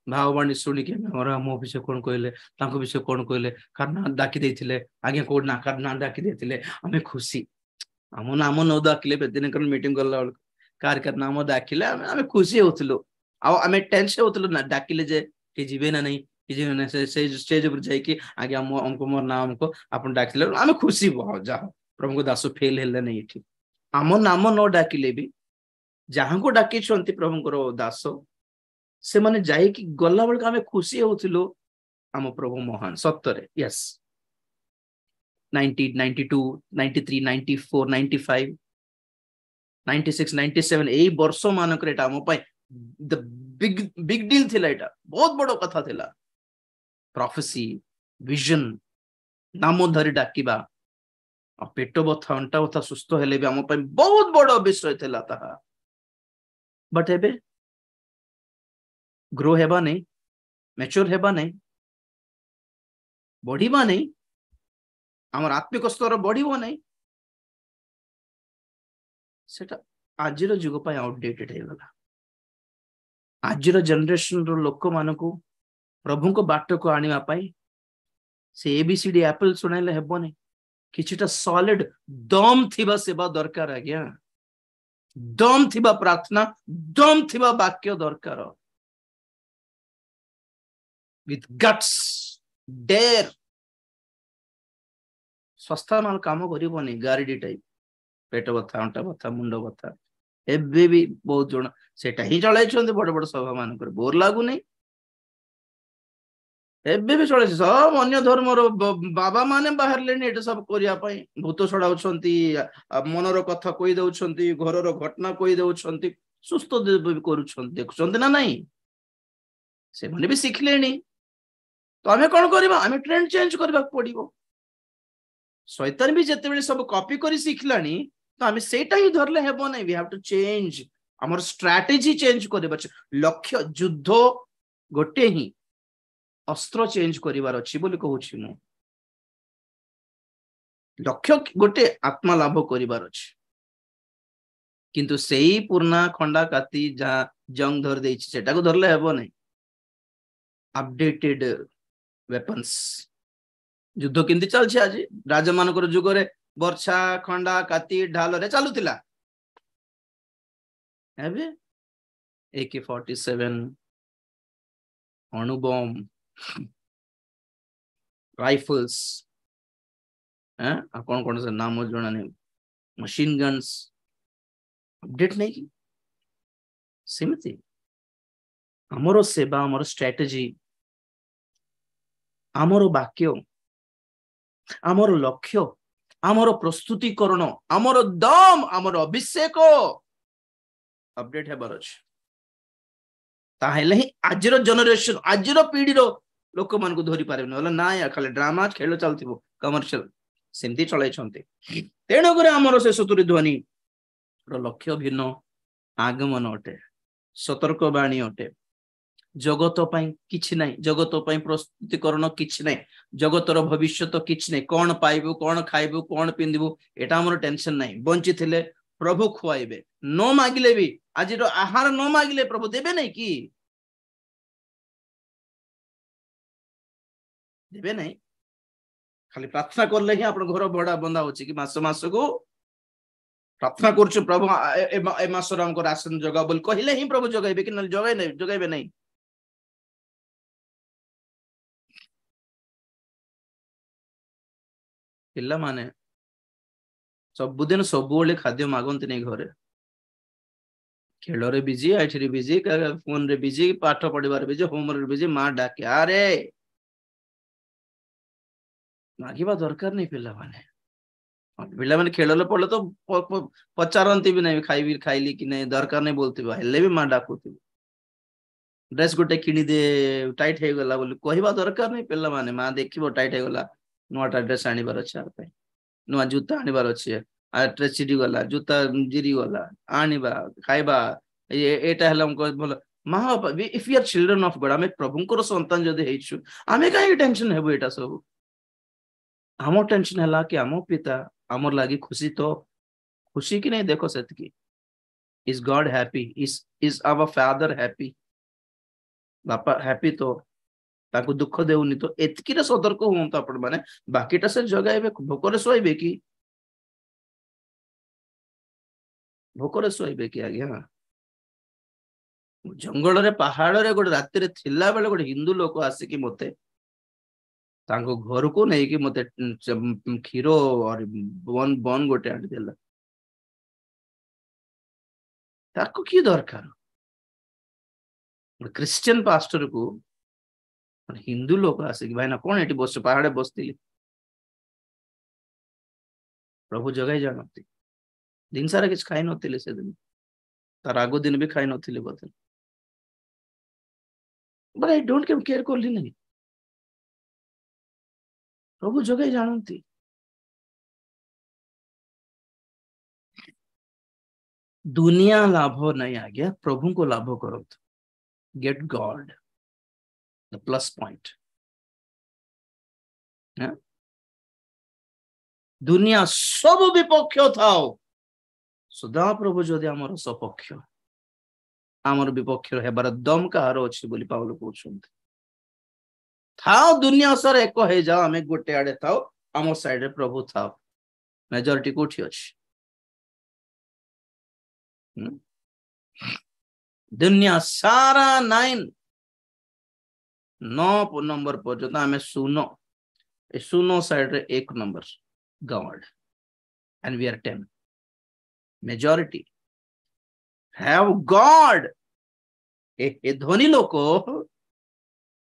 भाववाणी सुनी के हमरा मो विषय कोन कहले तांको विषय कोन कहले कारण डाकी देथिले आगे कोड ना कारण डाकी देथिले हमें खुशी हम नाम न डाकिले बेदिन कर मीटिंग करला कार कर नाम डाकिले हमें खुशी होतलो आ हमें टेंशन होतलो ना डाकिले जे कि जीवे ना नहीं कि जीवे ना से स्टेज ऊपर जाई कि आगे हमको मोर नाम को अपन डाकिले हमें खुशी बहुत जा प्रभु को दासो फेल हेले नहीं ठीक आम नाम न डाकिले भी जहां को डाकी छंती प्रभु को दासो से माने जाई कि गल्ला बळ हमें खुशी होथिलो आम प्रभु महान सत्तरे यस 90 92 93 94 95 96 97 एई वर्ष मानक रेटा हम पाई द बिग डील थिला एटा बहुत बड़ो कथा थिला प्रोफेसी विजन नाम धरि डाकिबा आ पेट बथा अंटा बथा सुस्थ हेले भी हम पाई बहुत बड़ो विषय थिला ताहा बट एबे ग्रो हेबा नहीं मैच्योर हेबा नहीं बढ़िबा नहीं हमर आत्मिक स्तर बढ़िबो नहीं सेटा आजिर जुग पाई आउटडेटेड हे गला आजिर जनरेशन रो लोक मानको प्रभु को बाट को आनिवा पाई से एबीसीडी एप्पल सुनाइले हेबो नहीं किछटा सॉलिड दम थिबा सेवा दरकार आज्ञा दम थिबा प्रार्थना दम थिबा वाक्य दरकार with guts dare स्वस्थ मान काम करिबोनी गारीडी टाइप पेट बथा अंटा बथा मुंड बथा ଏବେ ବି ବହୁତ ଜଣ ସେଟା ହିଁ ଚଳାଇଛନ୍ତି ବଡ ବଡ ସଭା ମାନଙ୍କରେ, ବୋର ଲାଗୁନି। ଏବେ ବି ଚଳେଇଛି, ସବୁ ଅନ୍ୟ ଧର୍ମର ବାବା ମାନେ ବାହାରିଲେଣି ଏଟା ସବୁ କରିବା ପାଇଁ, ଭୂତ ଛଡାଉଛନ୍ତି, ମନର କଥା କହି ଦଉଛନ୍ତି, ଘରର ଘଟଣା କହି ଦଉଛନ୍ତି, ସୁସ୍ଥ କରୁଛନ୍ତି, ଦେଖୁଛନ୍ତି ନା ନାଇଁ? ସେମାନେ ବି ଶିଖିଲେଣି। ତ ଆମେ କଣ କରିବା? ଆମେ ଟ୍ରେଣ୍ଡ ଚେଞ୍ଜ କରିବାକୁ ପଡିବ। ଶୈତାନ ବି ଯେତେବେଳେ ସବୁ କପି କରି ଶିଖିଲାଣି, ତ ଆମେ ସେଇଟା ହିଁ ଧରିଲେ ହେବ ନାହିଁ। we have to change, ଆମର ଷ୍ଟ୍ରାଟେଜି ଚେଞ୍ଜ କରିବାର ଅଛି। ଲକ୍ଷ୍ୟ ଯୁଦ୍ଧ ଗୋଟେ ହିଁ, ଅସ୍ତ୍ର ଚେଞ୍ଜ କରିବାର ଅଛି ବୋଲି କହୁଛି ମୁଁ। ଲକ୍ଷ୍ୟ ଗୋଟେ, ଆତ୍ମା ଲାଭ କରିବାର ଅଛି। କିନ୍ତୁ ସେଇ ପୁରୁଣା ଖଣ୍ଡା କାତି ଯାହା ଜଙ୍ଗ ଧରି ଦେଇଛି ସେଟାକୁ ଧରିଲେ ହେବ ନାହିଁ। Updated weapons. ଯୁଦ୍ଧ କେମିତି ଚାଲିଛି ଆଜି? ରାଜା ମାନଙ୍କର ଯୁଗରେ ବର୍ଷା, ଖଣ୍ଡା, କାତି, ଢାଲରେ ଚାଲୁଥିଲା। ଏବେ AK-47, ଅଣୁବମ, ରାଇଫଲ୍ସ, ଆଉ କଣ ସେ ନାମ ଜଣା ନାହିଁ, ମେସିନ ଗନ୍ସ, ଅପଡେଟ ନାହିଁ କି? ସେମିତି ଆମର ସେବା, ଆମର ଷ୍ଟ୍ରାଟେଜି, ଆମର ବାକ୍ୟ, ଆମର ଲକ୍ଷ୍ୟ, ଆମର ପ୍ରସ୍ତୁତିକରଣ, ଆମର ଦମ, ଆମର ଅଭିଷେକ ଅପଡେଟ ହେବାର ଅଛି। ତାହେଲେ ହିଁ ଆଜିର ଜେନେରେସନ, ଆଜିର ପିଢିର ଲୋକମାନଙ୍କୁ ଧରି ପାରିବେ, ନହେଲେ ନାଇଁ ଖାଲି ଡ୍ରାମା ଖେଳ ଚାଲିଥିବ, କମର୍ସିଆଲ ସେମିତି ଚଳାଇଛନ୍ତି। ତେଣୁକରି ଆମର ସେ ସତୁରି ଧ୍ୱନି ଲକ୍ଷ୍ୟ ଭିନ୍ନ, ଆଗମନ ଅଟେ, ସତର୍କବାଣୀ ଅଟେ। ଜଗତ ପାଇଁ କିଛି ନାହିଁ, ଜଗତ ପାଇଁ ପ୍ରସ୍ତୁତିକରଣ କିଛି ନାହିଁ, ଜଗତର ଭବିଷ୍ୟତ କିଛି ନାହିଁ। କଣ ପାଇବୁ, କଣ ଖାଇବୁ, କଣ ପିନ୍ଧିବୁ, ଏଟା ଆମର ଟେନସନ ନାହିଁ। ବଞ୍ଚିଥିଲେ ପ୍ରଭୁ ଖୁଆଇବେ, ନ ମାଗିଲେ ବି, ଆଜିର ଆହାର ନ ମାଗିଲେ ପ୍ରଭୁ ଦେବେ ନାହିଁ କି? ଦେବେ ନାହିଁ। ଖାଲି ପ୍ରାର୍ଥନା କଲେ ହିଁ ଆପଣ ଘର ଭଡା ବନ୍ଧା ହଉଛି କି? ମାସକୁ ପ୍ରାର୍ଥନା କରୁଛୁ ପ୍ରଭୁ ଏ ମାସର ଆମକୁ ରାସନ ଯୋଗାଅ ବୋଲି କହିଲେ ହିଁ ପ୍ରଭୁ ଯୋଗାଇବେ କି? ନହେଲେ ଯୋଗାଇବେ ନାହିଁ। ପିଲାମାନେ ସବୁଦିନ ସବୁବେଳେ ଖାଦ୍ୟ ମାଗନ୍ତି ନାହିଁ ଘରେ, ଖେଳରେ ବିଜି, ଆଇଠିରେ ବିଜି, ଫୋନରେ ବିଜି, ପାଠ ପଢିବାରେ ବିଜି, ହୋମୱାର୍କ ବିଜି। ମା ଡାକେ, ଆରେ ମାଗିବା ଦରକାର ନାହିଁ। ପିଲାମାନେ ଖେଳରେ ପଡିଲେ ତ ପଚାରନ୍ତି ବି ନାହିଁ, ଖାଇଲି କି ନାହିଁ, ଦରକାର ନାହିଁ ବୋଲୁଥିବ, ହେଲେ ବି ମା ଡାକୁଥିବ। ଡ୍ରେସ ଗୋଟେ କିଣିଦେ, ଟାଇଟ ହେଇଗଲା ବୋଲି କହିବା ଦରକାର ନାହିଁ। ପିଲାମାନେ, ମା ଦେଖିବ ଟାଇଟ ହେଇଗଲା, ନୂଆଟା ଡ୍ରେସ ଆଣିବାର ଅଛି, ନୂଆ ଜୁତା ଆଣିବାର ଅଛି, ଡ୍ରେସ ଚିରି ଗଲା, ଜୁତା ଜିରି ଗଲା, ଆଣିବା, ଖାଇବା, ଏଇଟା ହେଲା ଭଲ। ମା ବାପା, if you are children of God, ଆମେ ପ୍ରଭୁଙ୍କର ସନ୍ତାନ ଯଦି ହେଇଛୁ, ଆମେ କାହିଁକି ଟେନସନ ହେବୁ? ଏଇଟା ସବୁ ଆମ ଟେନସନ ହେଲା କି ଆମ ପିତା ଆମର ଲାଗି ଖୁସି, ତ ଖୁସି କି ନାହିଁ ଦେଖ ସେତିକି। Is God happy? Is our father happy? ବାପା ହ୍ୟାପି ତ ତାକୁ ଦୁଃଖ ଦେଉନି, ତ ଏତିକିରେ ସତର୍କ ହୁଅନ୍ତୁ ଆପଣ ମାନେ। ବାକିଟା ସେ ଜଗାଇବେ। ଭୋକରେ ଶୋଇବେ କି? ଭୋକରେ ଶୋଇବେ କି ଆଜ୍ଞା? ଜଙ୍ଗଲରେ, ପାହାଡରେ ଗୋଟେ ରାତିରେ ଥିଲା ବେଳେ ଗୋଟେ ହିନ୍ଦୁ ଲୋକ ଆସିକି ମତେ ତାଙ୍କ ଘରକୁ ନେଇକି ମତେ କ୍ଷୀର ବନ ଗୋଟେ ଆଣିଦେଲା। ତାକୁ କି ଦରକାର? ଖ୍ରୀଷ୍ଟିୟାନ ପାଷ୍ଟରକୁ ହିନ୍ଦୁ ଲୋକ ଆସିକି, ଭାଇନା କଣ ଏଠି ବସ, ପାହାଡେ ବସିଥିଲି। ପ୍ରଭୁ ଜଗାଇ ଜାଣନ୍ତି। ଦିନ ସାରା କିଛି ଖାଇ ନଥିଲେ ସେଦିନ, ତାର ଆଗ ଦିନ ବି ଖାଇ ନଥିଲେ ବୋଧେ। ବଟ୍ ଆଇ ଡୋଣ୍ଟ କେୟାର କଲି ନାହିଁ। ପ୍ରଭୁ ଜଗାଇ ଜାଣନ୍ତି। ଦୁନିଆ ଲାଭ ନାହିଁ ଆଜ୍ଞା, ପ୍ରଭୁଙ୍କୁ ଲାଭ କରନ୍ତୁ। ଗେଟ୍ ଗଡ୍, ଦ ପ୍ଲସ୍ ପଏଣ୍ଟ। ଦୁନିଆ ସବୁ ବିପକ୍ଷ ଥାଉ, ସଦାପ୍ରଭୁ ଯଦି ଆମର ସପକ୍ଷ, ଆମର ବିପକ୍ଷ ହେବାର ଦମ କାହାର ଅଛି ବୋଲି ପାଉଲ କହୁଛନ୍ତି। ଥାଉ ଦୁନିଆ ସାରା ଏକ ହେଇଯାଉ, ଆମେ ଗୋଟେ ଆଡେ ଥାଉ, ଆମ ସାଇଡରେ ପ୍ରଭୁ ଥାଉ। ମେଜରିଟି କୋଉଠି ଅଛି? ଦୁନିଆ ସାରା 9 ନମ୍ବର ପର୍ଯ୍ୟନ୍ତ ଆମେ ଶୂନ, ଏ ଶୂନ ସାଇଡରେ 1 number God, and we are 10 majority। have God. ए धनी लोक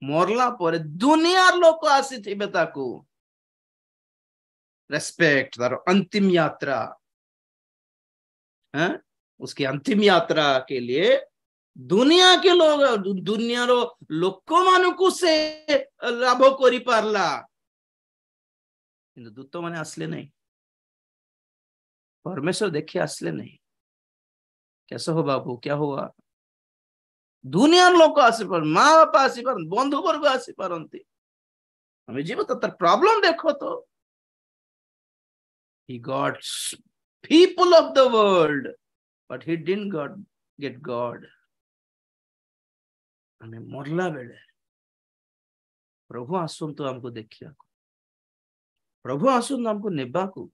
मरला पर दुनियार लोक आसीथिबे ताकू रेस्पेक्ट, तार अंतिम यात्रा, है उसकी अंतिम यात्रा के लिए दुनिया के लोग, दुनिया रो लोक मानकू से लाभ करि पारला, किंतु दूत माने आसले नहीं, परमेश्वर देखी आसले नहीं। कैसे हो बाबू, क्या हुआ? दुनिया लोक आसी पार, माँ बापा आसी पार, बंधु वर्ग आसी पारंती, हमें जीव तो तार प्रॉब्लम देखो तो। He got people of the world, but he didn't get God. हमें मरला बेले प्रभु आसंतु हमको देखिया, प्रभु आसंतु हमको नेबा को,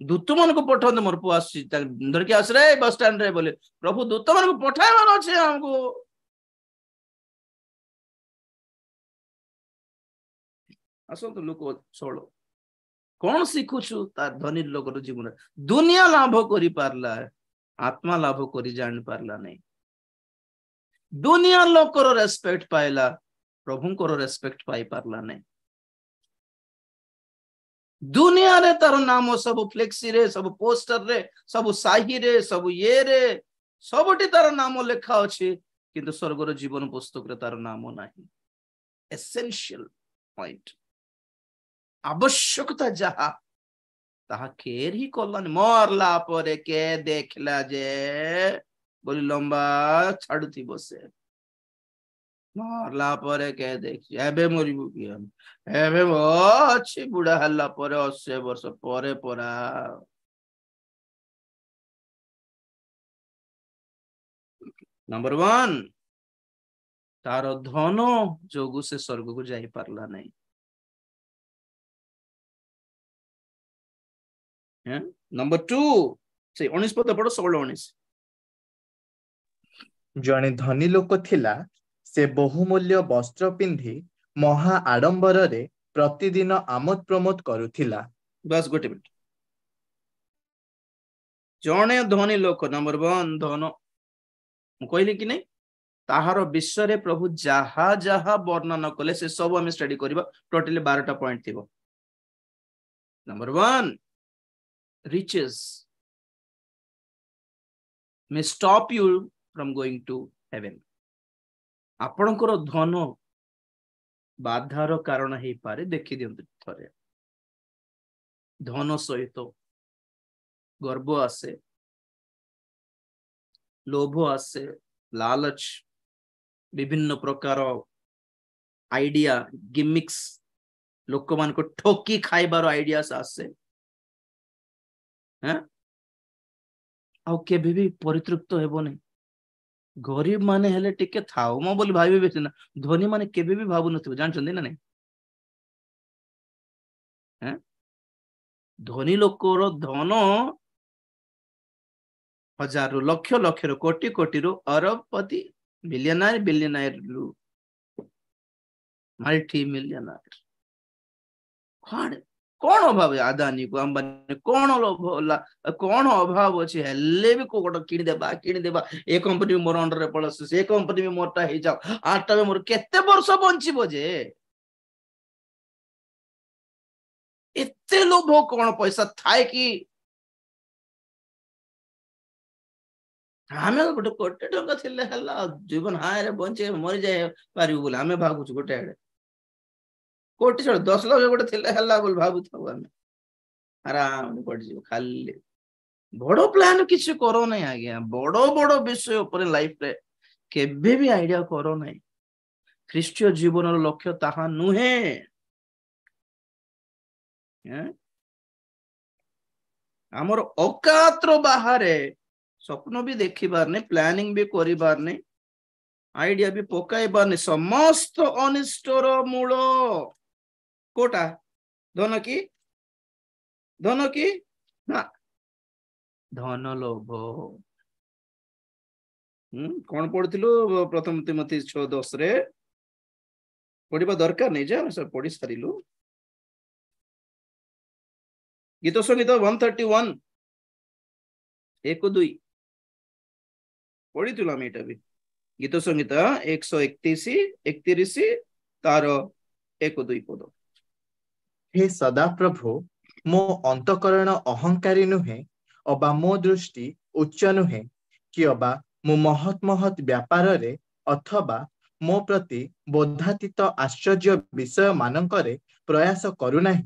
दूत मान को पठाते, मोर पुआ धरके आस रे बस स्टैंड रे बोले प्रभु दूत मान को पठाइबार अछि हमको। आसंतु लोक सोलो कौन शिखुछु तार धनी लोकर जीवन, दुनिया लाभ करि पारला, आत्मा लाभ करि जान पारला नहीं। दुनिया लोकर रेस्पेक्ट पाइला, प्रभु को रेस्पेक्ट पाई पारला नहीं। दुनिया रे तार नाम सब फ्लेक्सी रे, सब पोस्टर रे, सब साही रे, सब ये रे, सबटी तार नाम लेखा अछि, किंतु स्वर्गर जीवन पुस्तक रे तार नाम नाही। एसेंशियल पॉइंट, आवश्यकता जहा ताहा केर ही कलान, मरला परे के देखला जे बोली लंबा छाड़ुती बसे, मरला परे के देखि एबे मरिबु कि हम, एबे अछि बुढ़ा हल्ला परे 80 वर्ष परे परा। नंबर 1 तार धन जोगु से स्वर्ग को जाई पारला नहीं। नंबर 2 से 19 पद पढ़ो, 16-19। जणे धनी लोक थिला, से बहुमूल्य वस्त्र पिंधि महा आडंबर रे प्रतिदिन आमोद प्रमोद करुथिला। बस गोटे मिनट, जणे धनी लोक, नंबर 1 धन कहली कि नहीं, ताहार विषय रे प्रभु जहा जहा वर्णन कले से सब हमें स्टडी करबा, टोटली 12टा पॉइंट थिबो। Number 1 riches may stop you from going to heaven. आपणकर धन बाधार कारण हे पारे, देखि दियंतु थरे। धन सहित गर्व आसे, लोभ आसे, लालच, विभिन्न प्रकार आइडिया गिमिक्स, लोक मान को ठोकी खाइबार आइडियास आसे, आउ केबे भी परितृप्त हेबो नहीं। गरीब माने हेले टिके थाओ मो बोली भाबी बेसी ना, धनी माने केबे भी भाबु नथिबो, जानछन ना नहीं। धनी लोकर धन हजार लक्ष लक्ष कोटि कोटि अरबपति, बिलियनर बिलियनर मल्टी मिलियनर। कौन अभाव आदानी को अंबानी कौन कौन अभाव अच्छे हेले भी कोटा किणी देबा ए कंपनी मोर अंडर रे पळस, से कंपनी में मोरटा हे जाओ, आठटा में मोर केते वर्ष बंचिबो जे, एते लोभ कौन पैसा थाए कि हमें गोटे कोटी टंका थिले हला जीवन हाय रे बंचे मरि जाय पारिबो बोले हमें भागुछ। गोटे आड़े कोटी 10 लाख गोटे थिले हला बोल भाबु थाउ, हमें आराम पड़ जीव। खाली बड़ प्लान किसी करो नहीं आज्ञा, बड़ बड़ विषय ऊपर लाइफ रे केबे भी आइडिया करो नहीं। ख्रीष्टीय जीवन लक्ष्य ताहा नुहे। आमर औकात्र बाहरे स्वप्न भी देखिबार नहीं, प्लानिंग भी करिबार नहीं, आइडिया भी पकाइबार नहीं। समस्त अनिष्टर मूल कोटा धन की ना धन लोभ। कौन पढ़िलु प्रथम तिमोथी 6:10 रे पढ़िबा दरकार नहीं जे, सब पढ़ी सारिलु। गीत संगीत 131 1-2 पढ़ी आम एटा भी गीत संहिता 131 तार 1-2 पद। हे सदाप्रभु मो अंतकरण अहंकारी नुहे अबा मो दृष्टि उच्च नुहे कि अबा मो महत महत व्यापार रे अथवा मो प्रति बोधातीत आश्चर्य विषय मानकरे प्रयास करुनाही।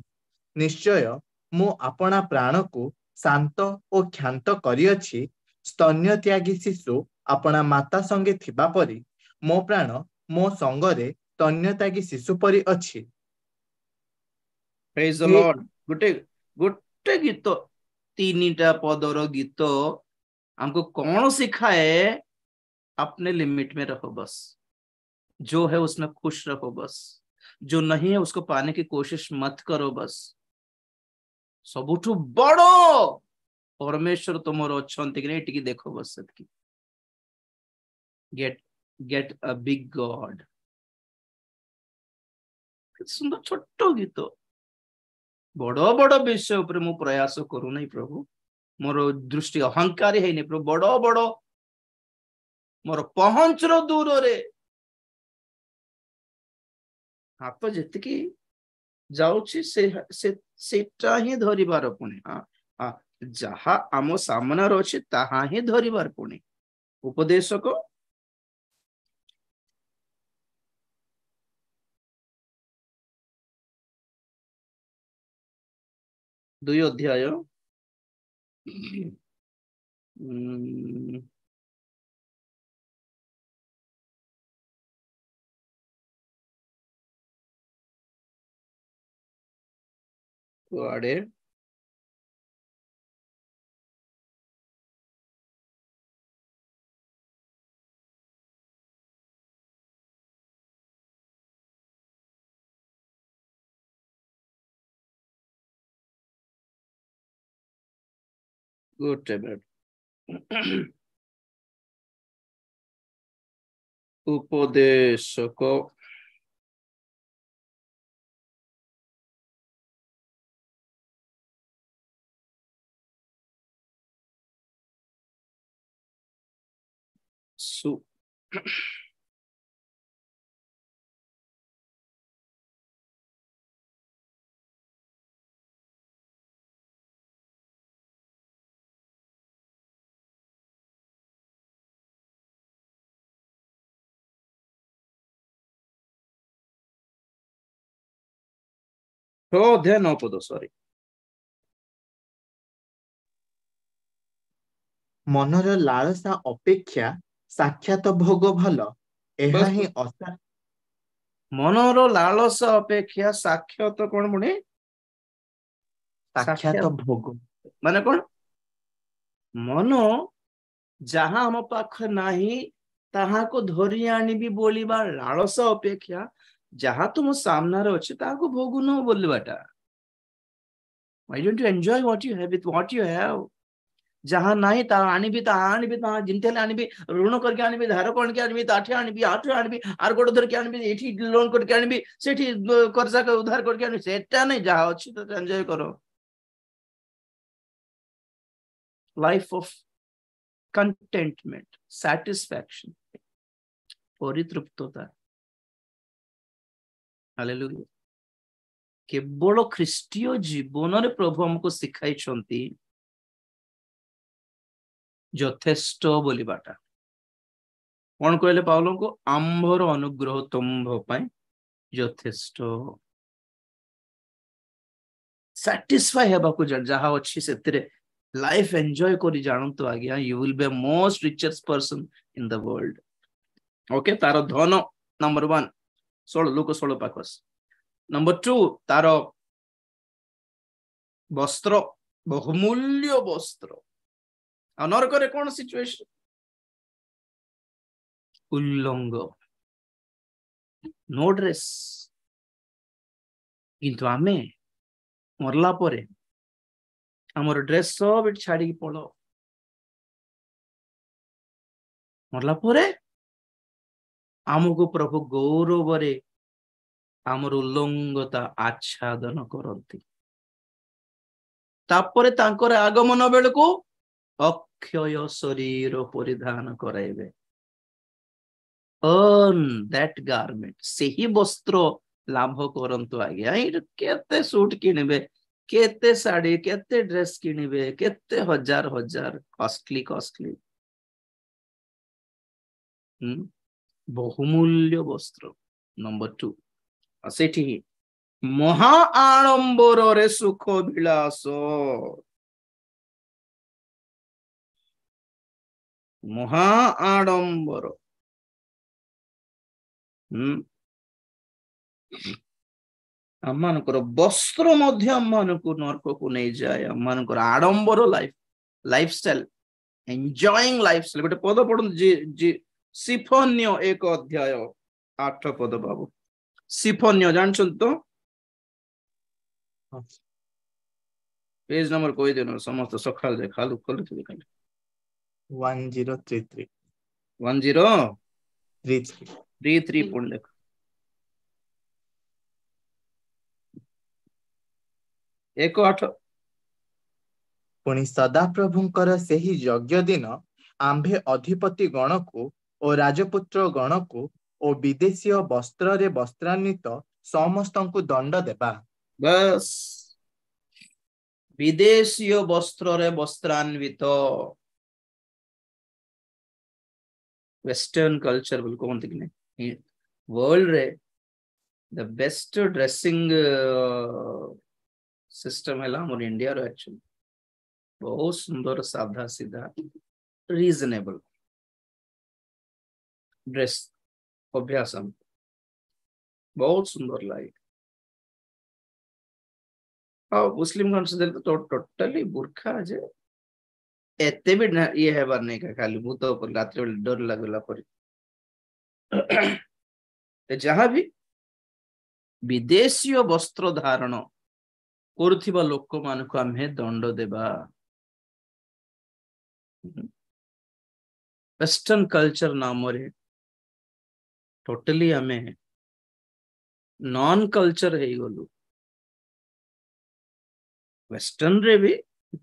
निश्चय मु आपणा प्राण को शांत और क्षांत करिअछि। स्तन्य त्यागी शिशु आपणा माता संगे थिबा परी मो प्राण मो संगरे स्तन्य त्यागी शिशु परी अछि। प्रेज द हे लॉर्ड। गोटे गोटे गीत 3टा पदर गीत हमको कौन सिखाए? अपने लिमिट में रहो बस, जो है उसमें खुश रहो बस, जो नहीं है उसको पाने की कोशिश मत करो बस। सबुठु बड़ो परमेश्वर तुमर अच्छंती कि नहीं टिकी देखो बस सेतकी। Get a big God. सुंदर छोटो गीत, बड़ बड़ विषय ऊपर मु प्रयास करू नहीं प्रभु, मोर दृष्टि अहंकारी है नहीं प्रभु, बड़ बड़ मोर पहुंचर दूर रे हाथ जेतिकी जाउची सेटा ही धरिबार पुणी। जहा आम सामना अच्छी ताहा ही धरिबार पुणी। उपदेशक 2 अध्याय आड़े गोटे मिनट। उपदेशक अध्याय 9 पद सॉरी। मनर लालसा अपेक्षा साक्षात भोग भल एहा बस ही असा। मनर लालस अपेक्षा साक्षात कौन पुणी? साक्षात साक्षात भोग माने कौन? मन जहाँ आम पाख नहीं ताहा को धरी आनिबी बोलिबा लालस अपेक्षा जहाँ तुम सामना रे अछि ताहा को भोगु न बोलिबाटा। Why don't you enjoy what you have with what you have? जहाँ नहीं ता आनिबी जिनते आनिबी ऋण करके आनिबी धार करके आनिबी ताठे आनिबी आठे आनिबी आर गोड़ धर के आनिबी एठी लोन करके आनिबी सेठी कर्जा के उधार करके आनिबी सेटा नहीं जहाँ अछि तो एंजॉय करो। लाइफ ऑफ कंटेंटमेंट, सैटिस्फैक्शन, परितृप्तता। हालेलुया। केवल ख्रीष्टीय जीवन रे प्रभु हमको सिखाई छंती यथेष्ट बोलिबाटा। कौन कहले पाउल को? आंभर अनुग्रह तुम्भ पाए यथेष्ट। सैटिस्फाई हेबा को जहाँ अच्छी से लाइफ एंजॉय करी जानतो आज्ञा, you will be most richest person in the world. Okay, तार धन नंबर 1 16 लोक 16 पाखस। नंबर 2 तार वस्त्र, बहुमूल्य वस्त्र। नरक रे कौन सिचुएशन? उल्लंग, no dress. किंतु आमे मरला परे हमर ड्रेस सब छाड़ी पड़ो। मरला परे आमको प्रभु गौरव रे आमर उल्लंघता आच्छादन करती। तापरे तांकर आगमन बेलको ଅକ୍ଷୟ ଶରୀର ପରିଧାନ କରାଇବେ। earn that garment, ସେହି ବସ୍ତ୍ର ଲାଭ କରନ୍ତୁ ଆଜ୍ଞା। ଏଇଟା କେତେ ସୁଟ କିଣିବେ, କେତେ ଶାଢୀ, କେତେ ଡ୍ରେସ କିଣିବେ, କେତେ ହଜାର ହଜାର କଷ୍ଟଲି ବହୁମୂଲ୍ୟ ବସ୍ତ୍ର। ନମ୍ବର 2 ସେଠି ମହା ଆଡମ୍ବରରେ ସୁଖ ବିଳାସ, ମହା ଆଡମ୍ବର। ଆମମାନଙ୍କର ବସ୍ତ୍ର ମଧ୍ୟ ଆମମାନଙ୍କୁ ନରକକୁ ନେଇଯାଏ। ଆମମାନଙ୍କର ଆଡମ୍ବର ଲାଇଫଷ୍ଟାଇଲ, ଏନ୍ଜୟିଂ ଲାଇଫଷ୍ଟାଇଲ। ଗୋଟେ ପଦ ପଢନ୍ତୁ, ସିଫନ୍ୟ 1 ଅଧ୍ୟାୟ 8 ପଦ ବାବୁ। ସିଫନ୍ୟ ଜାଣିଛନ୍ତି ତ? पेज नंबर कोई देनो समस्त सखाल दे खालू खोल के खाली 1033 1033 पुण देख। एक 8 पुणी सदाप्रभुंकर सेही यज्ञ दिन आंभे अधिपति गणको ओ राजपुत्र गणको ओ विदेशीय वस्त्र रे वस्त्रान्वित समस्तंकु दंड देबा। बस विदेशीय वस्त्र रे वस्त्रान्वित, वेस्टर्न कल्चर बोल कहते कि नहीं, वर्ल्ड रे द बेस्ट ड्रेसिंग सिस्टम है हमर इंडिया रो। एक्चुअली बहुत सुंदर साधा सीधा रीजनेबल ड्रेस अभ्यास बहुत सुंदर लाइक। मुस्लिम कंसिडर तो टोटली बुरखा जे एते भी ये है बार नहीं का खाली भूत ऊपर रात्रि बेले डर लगला पर जहां भी विदेशीय वस्त्र धारण करुथिबा लोक मान को आमे दंड देबा। वेस्टर्न कल्चर नाम रे टोटली आमे नॉन कल्चर है गलु। वेस्टर्न रे भी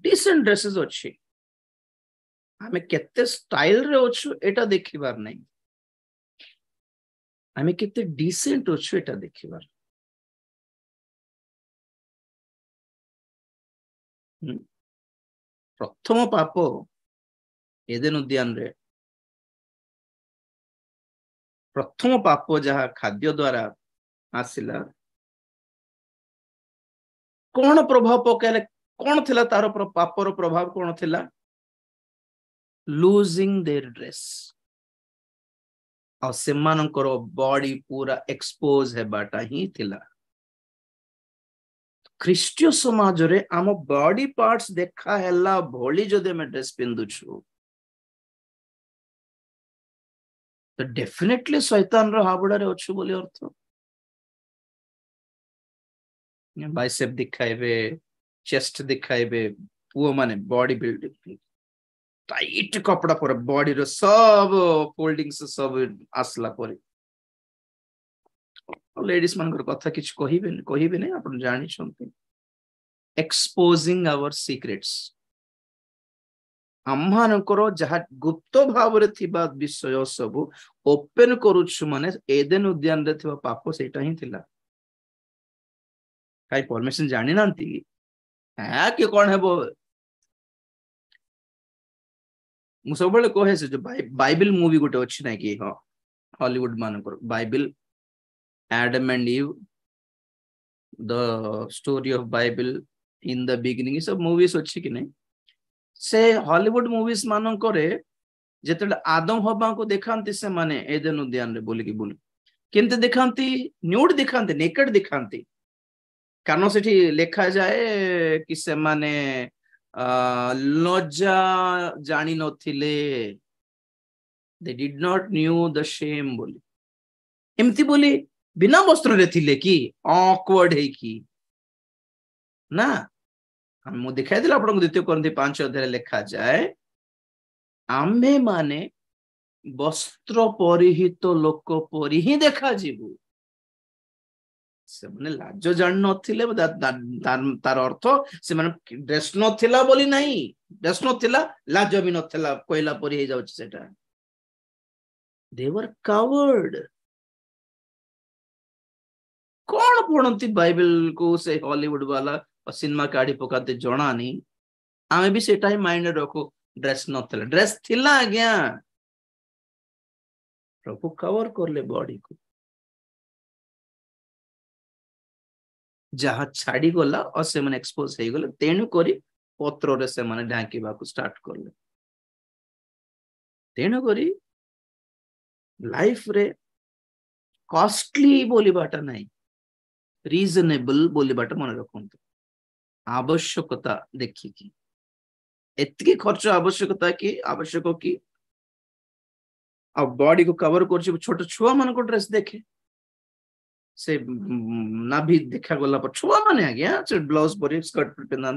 डिसेंट ड्रेसेस अच्छी, आमे केते स्टाइल रे अच्छु एटा देखिबार नहीं, आमे केते डिसेंट अच्छु एटा देखिबार। प्रथम पाप एदेन उद्यान रे, प्रथम पाप जहा खाद्य द्वारा आसिला कौन प्रभाव पकाले, कौन थिला तार पापर प्रभाव कौन थिला? लूजिंग देयर ड्रेस और सेमानकर बॉडी पूरा एक्सपोज हेबाटा ही थिला। ख्रीष्टीय समाज रे आम बॉडी पार्ट्स देखा हैला भोली जदि हम ड्रेस पिंदुछु तो डेफिनेटली शैतान रो हाबुडा रे अछु बोली अर्थ। बाइसेप दिखाइबे, चेस्ट दिखाइबे, पुओ माने बॉडी बिल्डिंग टाइट कपड़ा पर बॉडी रो सब फोल्डिंग्स सब आसला पर लेडीज मान कथा किछ कहिबे नहीं आपण जानि छथि। एक्सपोजिंग आवर सीक्रेट्स, आम्हानकर जहा गुप्त भाव रे थिबा विषय सब ओपन करूछु माने एदेन उद्यान रे थिबा पाप सेटा ही थिला। काई परमिशन जानि नांती हां के कोन हेबो। मु सब बेले कहे से जो बाइबल मूवी गोटे अछि ना कि हां हॉलीवुड मानकर Bible Adam and ewe, the story of Bible in the beginning, सब मूवीज अछि कि नहीं। से हॉलीवुड मूवीज मान करे जेते आदम हवा को देखांती से माने एदेन उद्यान रे बोली कि बोली केनते देखांती, न्यूड दिखांती, नेकेड दिखांती, कारण सेठी लेखा जाए कि से माने लज्जा जानी नथिले, they did not knew the shame बोली एमती बोली बिना वस्त्र रे थिले कि ऑकवर्ड है कि ना। हम दिखाई दिला आपन द्वितीय कोरिन्थी 5 अध्याय लिखा जाए आम्भे माने वस्त्र परिहित लोक परि ही देखा जीवु। से माने लाज जान नथिले तार अर्थ से माने ड्रेस नथिला बोली नहीं, ड्रेस नथिला लाज भी नथिला कहला परी हे जाउछ सेटा दे वर कावर्ड कौन पढ़ती बाइबल को से हॉलीवुड वाला और सिनेमा काढ़ी पकाते जणा नहीं आमे भी सेटा ही माइंड रखो ड्रेस नथिला ड्रेस थिला आज्ञा प्रभु कवर करले बॉडी को जहा छाड़ी गला और से मन एक्सपोज हे गले तेनु करी पत्र रे से माने ढांकीबा को स्टार्ट करले तेनु करी लाइफ रे कॉस्टली बोली बाटा नहीं रीजनेबल बोली बाटा मन रखंतु आवश्यकता देखी की एतकी खर्च आवश्यकता की आवश्यक की आ बॉडी को कवर कर छोट छुआ मान को ड्रेस देखे से नाभि देखा गला पर छुआ माने आज्ञा से ब्लाउज पर स्कर्ट पिंदा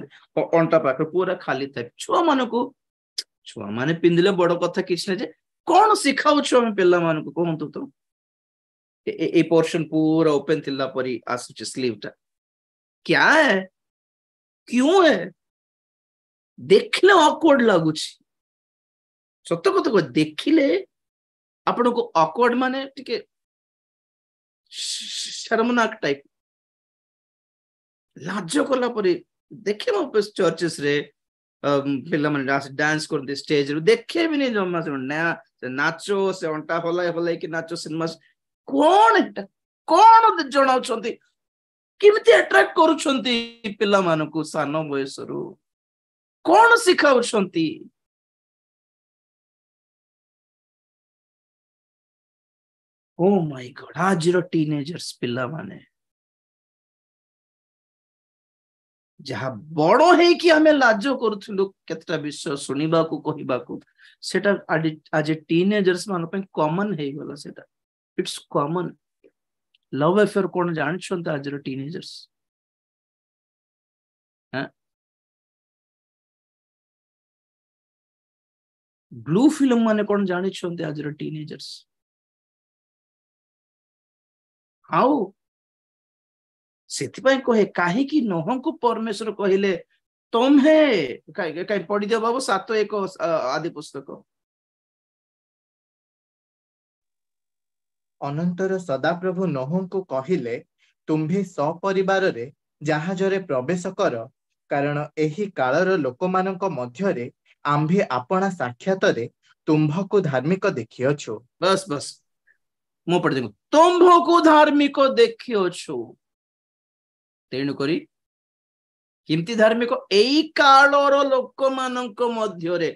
अंटा पाख पूरा खाली था छुआ माने पिंदिले बड़ कथा किछ ने जे कोन सिखाउ छु हम पेला मान को कहंतु तो ए पोर्शन पूरा ओपन थिला परी आसुच स्लीव टा क्या है क्यों है देखले ऑकवर्ड लागुछि सत्य कथा को देखिले आपण को ऑकवर्ड माने टिके शर्मनाक टाइप लाज कला परे देखे मो चर्चेस रे पिला माने डांस करते स्टेज रे देखे भी नहीं जम्मा से नाचो से अंटा हलाई कि नाचो सिनेमा कौन एटा कौन जणाउछंती किमिति अट्रैक्ट करूछंती पिला मानको सानो बयस रु कौन सिखाउछंती ओ माय गॉड आज रो टीनेजर्स पिला माने जहा बड़ो है कि हमें लाजो करूथुलु केतटा विषय सुनिबा को कहिबा को सेटा आज टीनेजर्स मान पे कॉमन है गला सेटा इट्स कॉमन लव अफेयर कोन जान छंत आज रो टीनेजर्स हैं ब्लू फिल्म माने कोन जानि छंत आज रो टीनेजर्स हाउ सेथिपाई कहे काहे कि नोह को परमेश्वर कहिले तुम्हें काई पढ़ी दियो बाबू 7:1 आदि पुस्तक अनंतर सदाप्रभु नोह को कहिले तुम्भे सपरिवार रे जहाजरे प्रवेश कर कारण एही कालर लोकमानक मध्यरे आम्भे आपणा साक्षातरे तुम्भको धार्मिक देखियोछु बस बस मो पढ़ देखो तुम्भको धार्मिक देखियोछु तेणु करी किमती धार्मिक एई कालर लोक मानक मध्यरे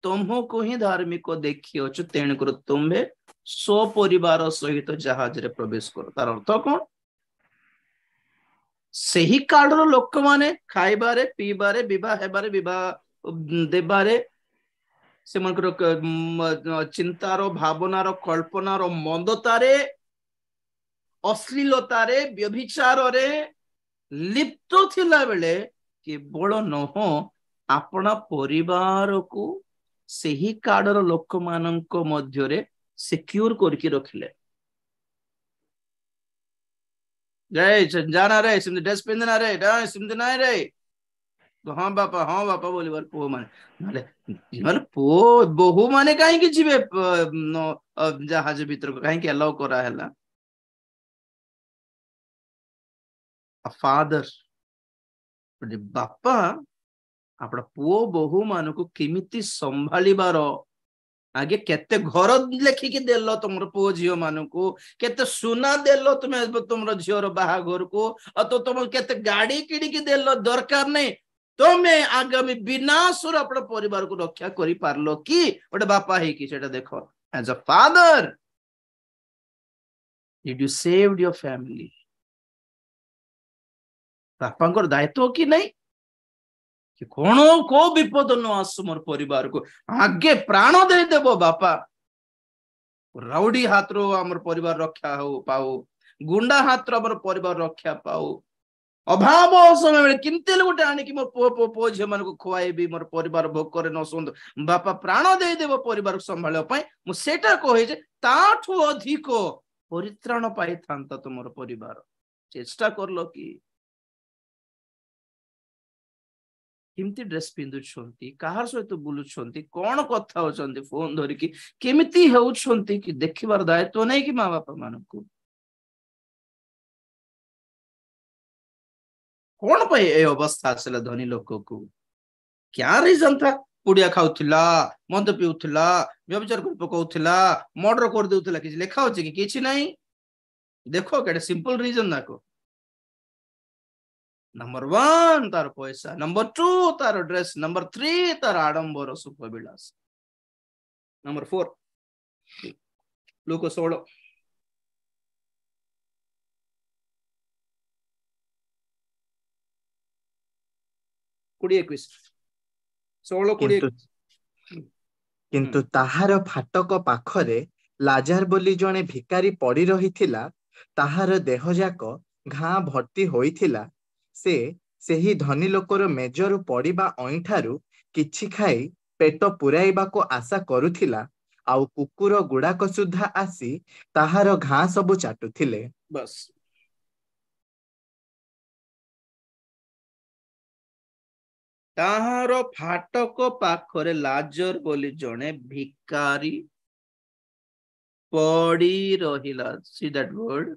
तुमको ही धार्मिक देखियोछु तेणु कर तुम्भे स्वपरिवार सहित जहाज रे प्रवेश करो तार अर्थ कौन सही कालर लोक माने खाइबारे पीबारे विवाह हेबारे विवाह देबारे से मनकर चिंतार भावनार कल्पनार मंदतारे अश्लीलतारे व्यभिचार रे लिप्त थिला बेले केवल नह अपना परिवार को सही काडर लोक मानक मध्यरे सिक्योर करके रखिले जय जाना रे सिमते ड्रेस पिंदना रे सिमते नाय रे हाँ बापा बोलिबार पो माने माने पो बहु माने काहे कि जिवे जहाज भीतर को काहे कि अलाउ करा हैला a father बापा अपना पुओ बहु मान को किमिति संभालिबार आगे केते घर लेखिकी देलो तुमर पुओ झियो मान को केते सुना देलो तुमे तुमर झियोर बाहाघर को तो तुम केते गाड़ी किड़ी की देलो दरकार नहीं तुमे आगामी विनाशर अपना परिवार को रक्षा करि पारलो कि ओटे बापा हे कि सेटा देखो as a father did you saved your family बापा दायित्व कि नहीं कि कौन को विपद न आसु मोर परिवार को आगे प्राण दे देबो बापा राउडी हाथ रो हमर परिवार रक्षा हो पाओ गुंडा हाथ रो हमर परिवार रक्षा पाओ अभाव समय बेले किंतल गोटे आनी कि मोर पो झे मन को खुआइबी मोर परिवार भोग करे न सुंद बापा प्राण दे देबो परिवार संभाळिया पई मु सेटा कहे जे ताठो अधिक परित्राण पाई थांता तुमर परिवार चेष्टा करलो कि केमती ड्रेस पिंधुछंती काहार सहित बुलुछंती कोन कथा होचंती फोन धरिकी केमिति हेउछंती कि देखिबार दायित्व नै कि माँ बापा मानकू कौन पे ए अवस्था आसला धनी लोक को क्या रीजन था पुड़िया खाउथिला मद पिउथिला व्यभिचार कर पकाउथिला मर्डर कर देउथिला कि लेखा होचे कि किछि नहीं देखो केडे सिंपल रीजन नाको नंबर 1 तार पैसा नंबर 2 तार ड्रेस नंबर 3 तार आडंबर सुख विलास नंबर 4 लोक 16 20 21 16 20 किंतु ताहार फाटक पाखरे लाजार बोली जणे भिकारी पड़ी रहिथिला ताहार देह जाक घाँ भर्ती होइथिला से सेही धनी लोकर मेजरु पड़िबा अईठारु किछि खाई पेट पुराइबाको आशा करुथिला आउ कुकुर गुड़ाक सुद्धा आसी ताहार घाँ सबु चाटुथिले बस ताहार फाटक पाखरे लाजर बोली जणे भिकारी पड़ी रहिला सी दैट वर्ड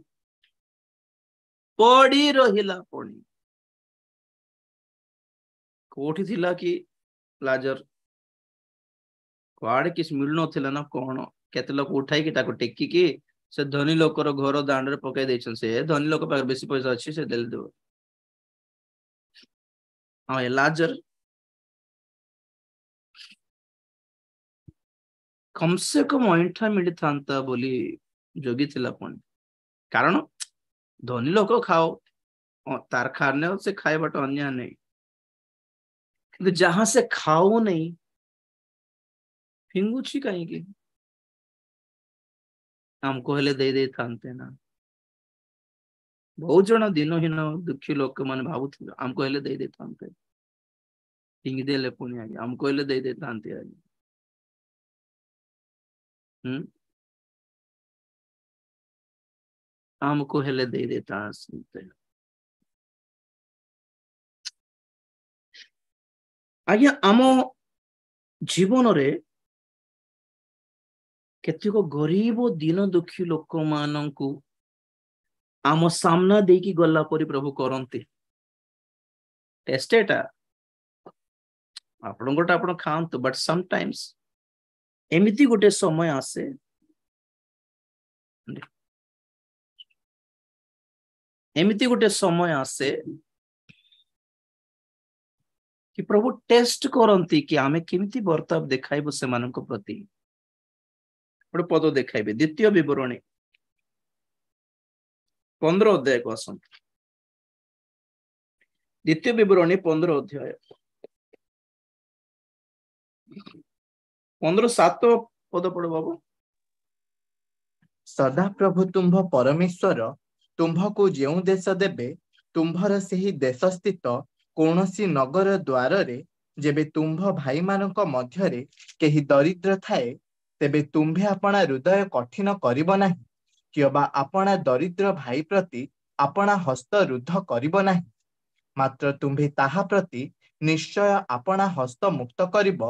पड़ी रहिला पड़ी कोठी थिला कि लाजर कुआड़े किस मिल नथिला ना कोन केते लोक उठाई कि ताको टेकी कि से धनी लोकर घर दांड रे पकाई दैछन से धनी लोक पाखरे बेसी पैसा अछि से देल देबो हां लाजर कम से कम अइठा मिली थांता बोली जोगी थिला पण कारण धनी लोक खाओ तार खाने से खाए बट अन्य नहीं किंतु जहां से खाओ नहीं फिंगुची कहीं की हमको हेले दे थांते ना बहुत जन दिनहीन दुखी लोक मैंने भावुथिले हमको हेले दे थांते फिंगी देले पुणी आगे हमको हेले दे थांते आगे हमको हेले दे देता आज्ञा आम जीवन रे केतिक गरीब दिन दुखी लोक माननकु आम सामना देकी गला परी प्रभु करंती टेस्ट एटा आपण गोटा आपण खांतु बट समटाइम्स एमिति गोटे समय आसे एमिति गोटे समय आसे कि प्रभु टेस्ट करंती कि आमे केमिति बर्ताव देखाइबो से मानक प्रति गोटे पद देखाइबे द्वितीय विवरणी 15 अध्याय को आसन द्वितीय विवरणी 15 अध्याय 15:7 पद पढ़ो बाबू सदा प्रभु तुम्भ परमेश्वर तुम्भको जेउ देश देबे तुम्भर सेही देश स्थित कौनसी नगर द्वार रे जेबे तुम्भ भाई मानक मध्यरे केही दरिद्र थाए तेबे तुम्भे अपना हृदय कठिन करिब नाही किबा अपना दरिद्र भाई प्रति अपना हस्त रुद्ध करिब नाही मात्र तुम्भे ताहा प्रति निश्चय अपना हस्त मुक्त करिब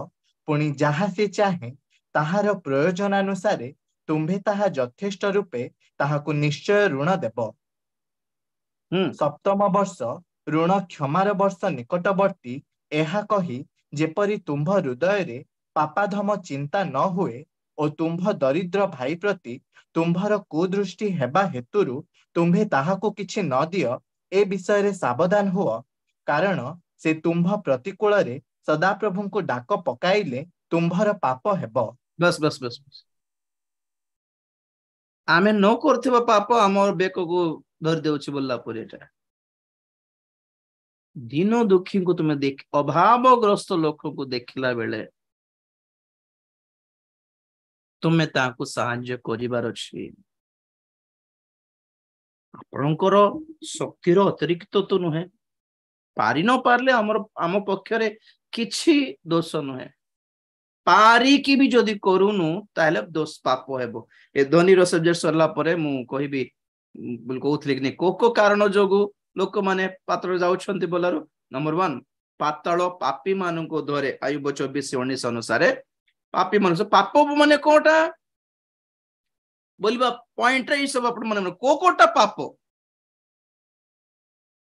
पुणी जहा से चाहे ताहार प्रयोजनानुसारे तुम्भे ताहा यथेष्ट रूपे ताहाकु निश्चय ऋण देब सप्तम वर्ष ऋण क्षमार वर्ष निकटवर्ती एहा कही जेपरी तुम्भ हृदय रे पापाधम चिंता न हुए और तुम्भ दरिद्र भाई प्रति तुम्भर कुदृष्टि हेबा हेतुरु तुम्भे ताहाकु किछि न दियो ए विषय रे सावधान हुओ कारण से तुम्भ प्रतिकूल रे सदा प्रभुंको डाक पकाइले तुम्भर पाप हेबो बस बस बस बस आमे न करथिबा पाप हमर बेक को धर देउछि बोलला पर एटा दिन दुखी को तुम देख अभावग्रस्त लोक को देखला बेले तुम्हें ताकू साहाय्य करिवार अछि आपणकर शक्तिर अतिरिक्त तो नुहे पारि न पारले आम पक्षरे किछि दोष नुहे पारी की भी जदि करूनु ताले दोष पाप हेबो ए धनी रो सब्जेक्ट सरला परे मु कहिबी कहउथले कि को कारण जोगु लोक माने पात्र जाउछंती बोलारो नंबर 1 पाताल पापी मान को धरे आयुब 24:19 अनुसार पापी मान पाप माने कोटा बोलबा पॉइंट रे सब अपन मन को कोटा पाप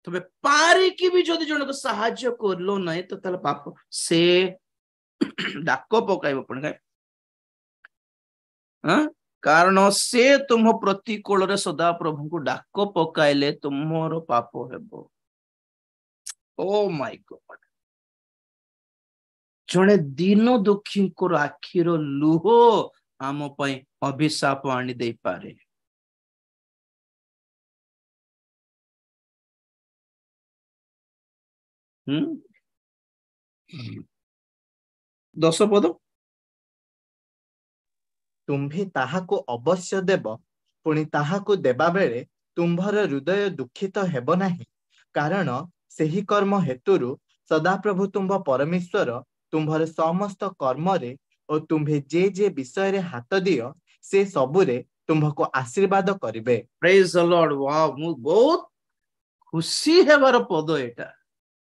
तबे पारी की भी जदि जन को सहाय्य करलो नहीं तो तले पाप से डाक पकाइब पण काय हां कारण से तुम प्रतिकूल रे सदा प्रभु को डाक पकाइले तुमरो पाप हेबो ओ माय गॉड जने दिन दुखी को आखिर लुह आम पई अभिशाप आनी दे पारे दस पद तुम्भे ताहाको अवश्य देव पुणी ताहाको देबा बेले तुम्भर हृदय दुखित हेब नाही कारण सेही कर्म हेतुरु सदाप्रभु तुम्भ परमेश्वर तुम्भर समस्त कर्मरे और तुम्भे जे जे विषय रे हाथ दियो से सबुरे तुम्भको आशीर्वाद करिवे प्रेज द लॉर्ड वाओ मु बहुत खुशी हेबार पद एटा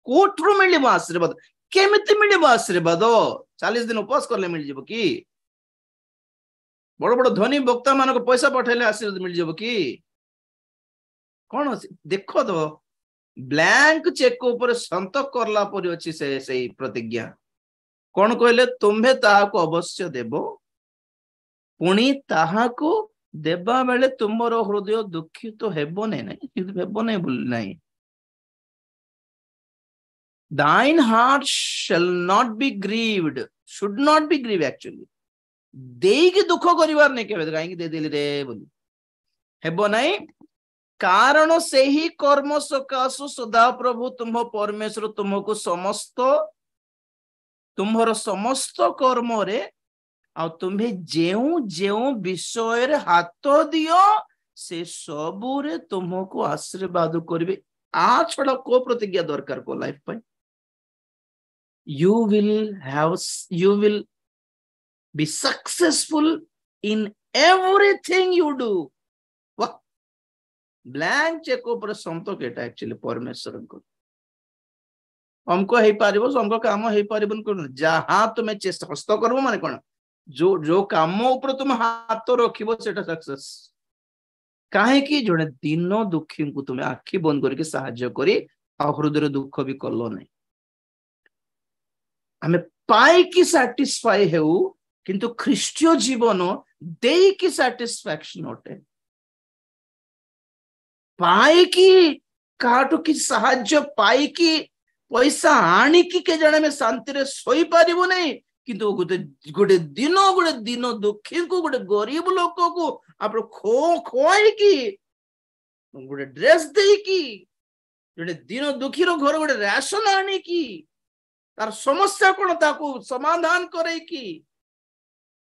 कोठरु मिलिबो आशीर्वाद केमिति मिलिबो आशीर्वाद 40 दिन उपवास करले मिल जिवो की बड़ बड़ धनी वक्ता मान को पैसा पठेले आशीर्वाद मिल जाब कि कौन देखो तो ब्लैंक चेक ऊपर संतक करला परि अछि से प्रतिज्ञा कौन कहले तुम्हे ताहाको अवश्य देबो पुणी ताहाको देबा बेले तुमर हृदय दुखित तो हेबो नहीं हेबो नहीं बोल नहीं thine heart shall not be grieved should not be grieved actually देई दुख करिवार नहीं केबे काहे दे देली रे बोली हेबो नहीं कारण से ही कर्म सकाशु सदा प्रभु तुम परमेश्वर तुमको समस्त तुम्हर समस्त कर्म रे आ तुम्हे जेउ जेउ विषय रे हाथ दियो से सबु रे तुमको आशीर्वाद करिवे आ छडा को प्रतिज्ञा दरकार को लाइफ पे you will be successful in everything you do blank cheque ऊपर संतो केटा एक्चुअली परमेश्वर को हमको हे पारिबो हमको काम हे पारिबन को जहां तुम्हें चेष्टा हस्त करबो माने कोन जो काम ऊपर तुम हाथ रखिबो सेटा सक्सेस काहे कि जोने दिन दुखी को तुम्हें आखि बंद करके सहाय्य करी आ हृदय दुख भी करलो नहीं हमें पाई की सैटिस्फाई हेउ किंतु ख्रीष्टीय जीवन देई की सैटिस्फैक्शन होते पाई की काटो की सहाय्य पाई की पैसा आनी की के जने में शांति रे सोई पारिबो नहीं किंतु गोटे दिन दुखी को गोटे गरीब लोक को आप खोई की गोटे ड्रेस दे की गोटे दिन दुखी रो घर गोटे राशन आनी की तार समस्या कोन ताको समाधान करे की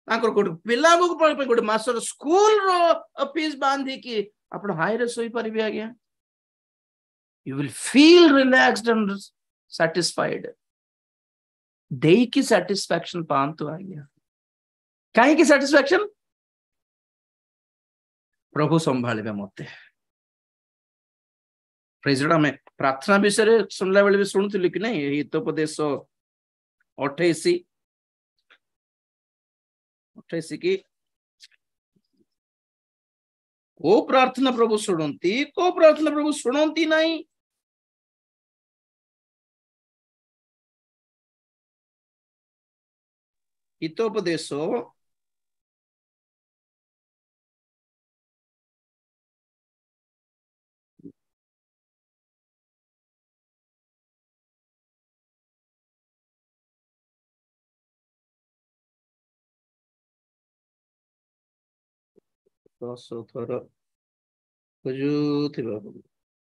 ताकर गोटे पिला को गोटे मास्टर स्कूल रो फीस बांधी की आपण हाई रे सोई परिबे आज्ञा you will feel relaxed and satisfied देई की सैटिस्फैक्शन पांतु आज्ञा काहे की सैटिस्फैक्शन प्रभु संभाळबे मते प्रेज लॉर्ड में प्रार्थना विषय रे सुनला बेले भी सुनुथिलि कि नहीं हितोपदेश 28 की को प्रार्थना प्रभु सुनंती नहीं हितोपदेश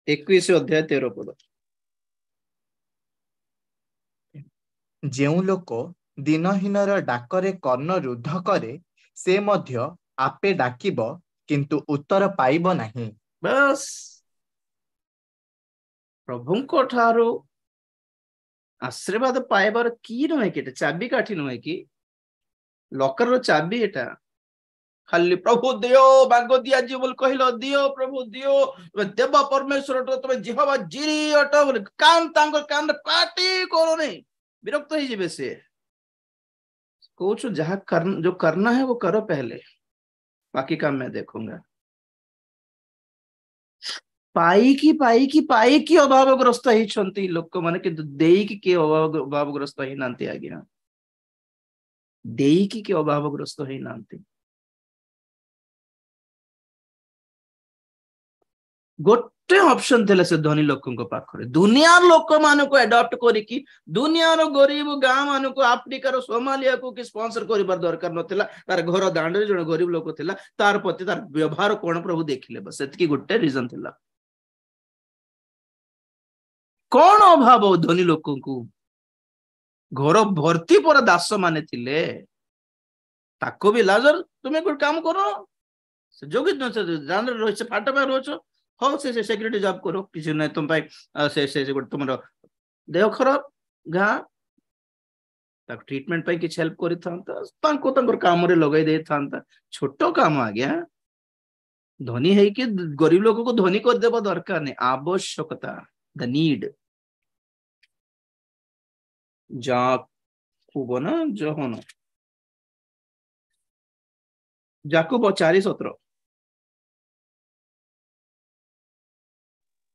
21 अध्याय 13 पद जेउ लोक दिनहीनर डाकरे कर्ण रुद्ध करे से मध्य आपे डाकिब किंतु उत्तर पाइब नहीं बस प्रभु को ठारो आशीर्वाद पाइबार की नुहे कि चाबी काठी नुहे कि लकर रो चाबी एटा खाली प्रभु दियो भाग दिया जी बोल कहलो दियो प्रभु दियो देव परमेश्वर तुम जिहवा जिरी अट बोले कान कान पार्टी करो नहीं विरक्त ही जीवे से कोच जहाँ जो करना है वो करो पहले बाकी काम मैं देखूंगा पाई की अभावग्रस्त ही लोक माने कि देई की अभावग्रस्त ही नांती आज्ञा देई की अभावग्रस्त ही नांती गोटे ऑप्शन थे से धनी लोकों पाखरे दुनिया लोक मान को एडॉप्ट करिकी दुनियार गरीब गाँ मान को आफ्रिकार सोमालिया को कि स्पॉन्सर करिबार दरकार नथिला तार घर दांडे जण गरीब लोक थिला तार प्रति तार व्यवहार कोन प्रभु देखिले बस सेतकी गोटे रीजन थिला कौन अभाव धनी लोक को घर भर्ती पर दास माने थिले ताको भी लाजर तुम्हें कोई काम करो से जोगी जान रही से फाटा में रोचो हाँ से सेक्रेटरी जॉब करो किसी नहीं तुम से तुम देह खराब गाँ ट्रीटमेंट पाई किछ हेल्प करि थांता तांको तंकर काम रे लगाई दे थांता छोटो काम आ गया धनी है कि गरीब लोगों को धनी कर देबो दरकार नहीं आवश्यकता द नीड जाकुब ना जोहन जाकुब 4:17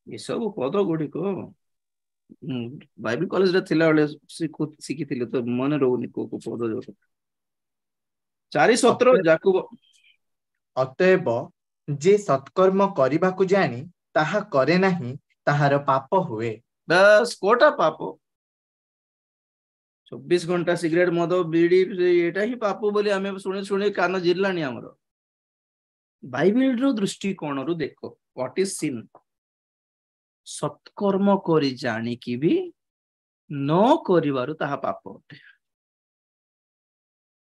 ये सब पद गुड़िक बाइबल कॉलेज रे थिला बेले शिखी थिले तो मन रहउनी को पद जो 4:17 जाकुब अतएव जे सत्कर्म କରିବାକୁ जानी ताहा करे नाही ताहार पाप हुए बस कोटा पाप 24 घंटा सिगरेट मद बीड़ी एटा ही पाप बोली आमे सुने सुने कान जिल्लानी हमरो बाइबल रो दृष्टिकोण रु देखो व्हाट इज सिन सत्कर्म करी जानी की भी न करिवारु ताहा पाप होते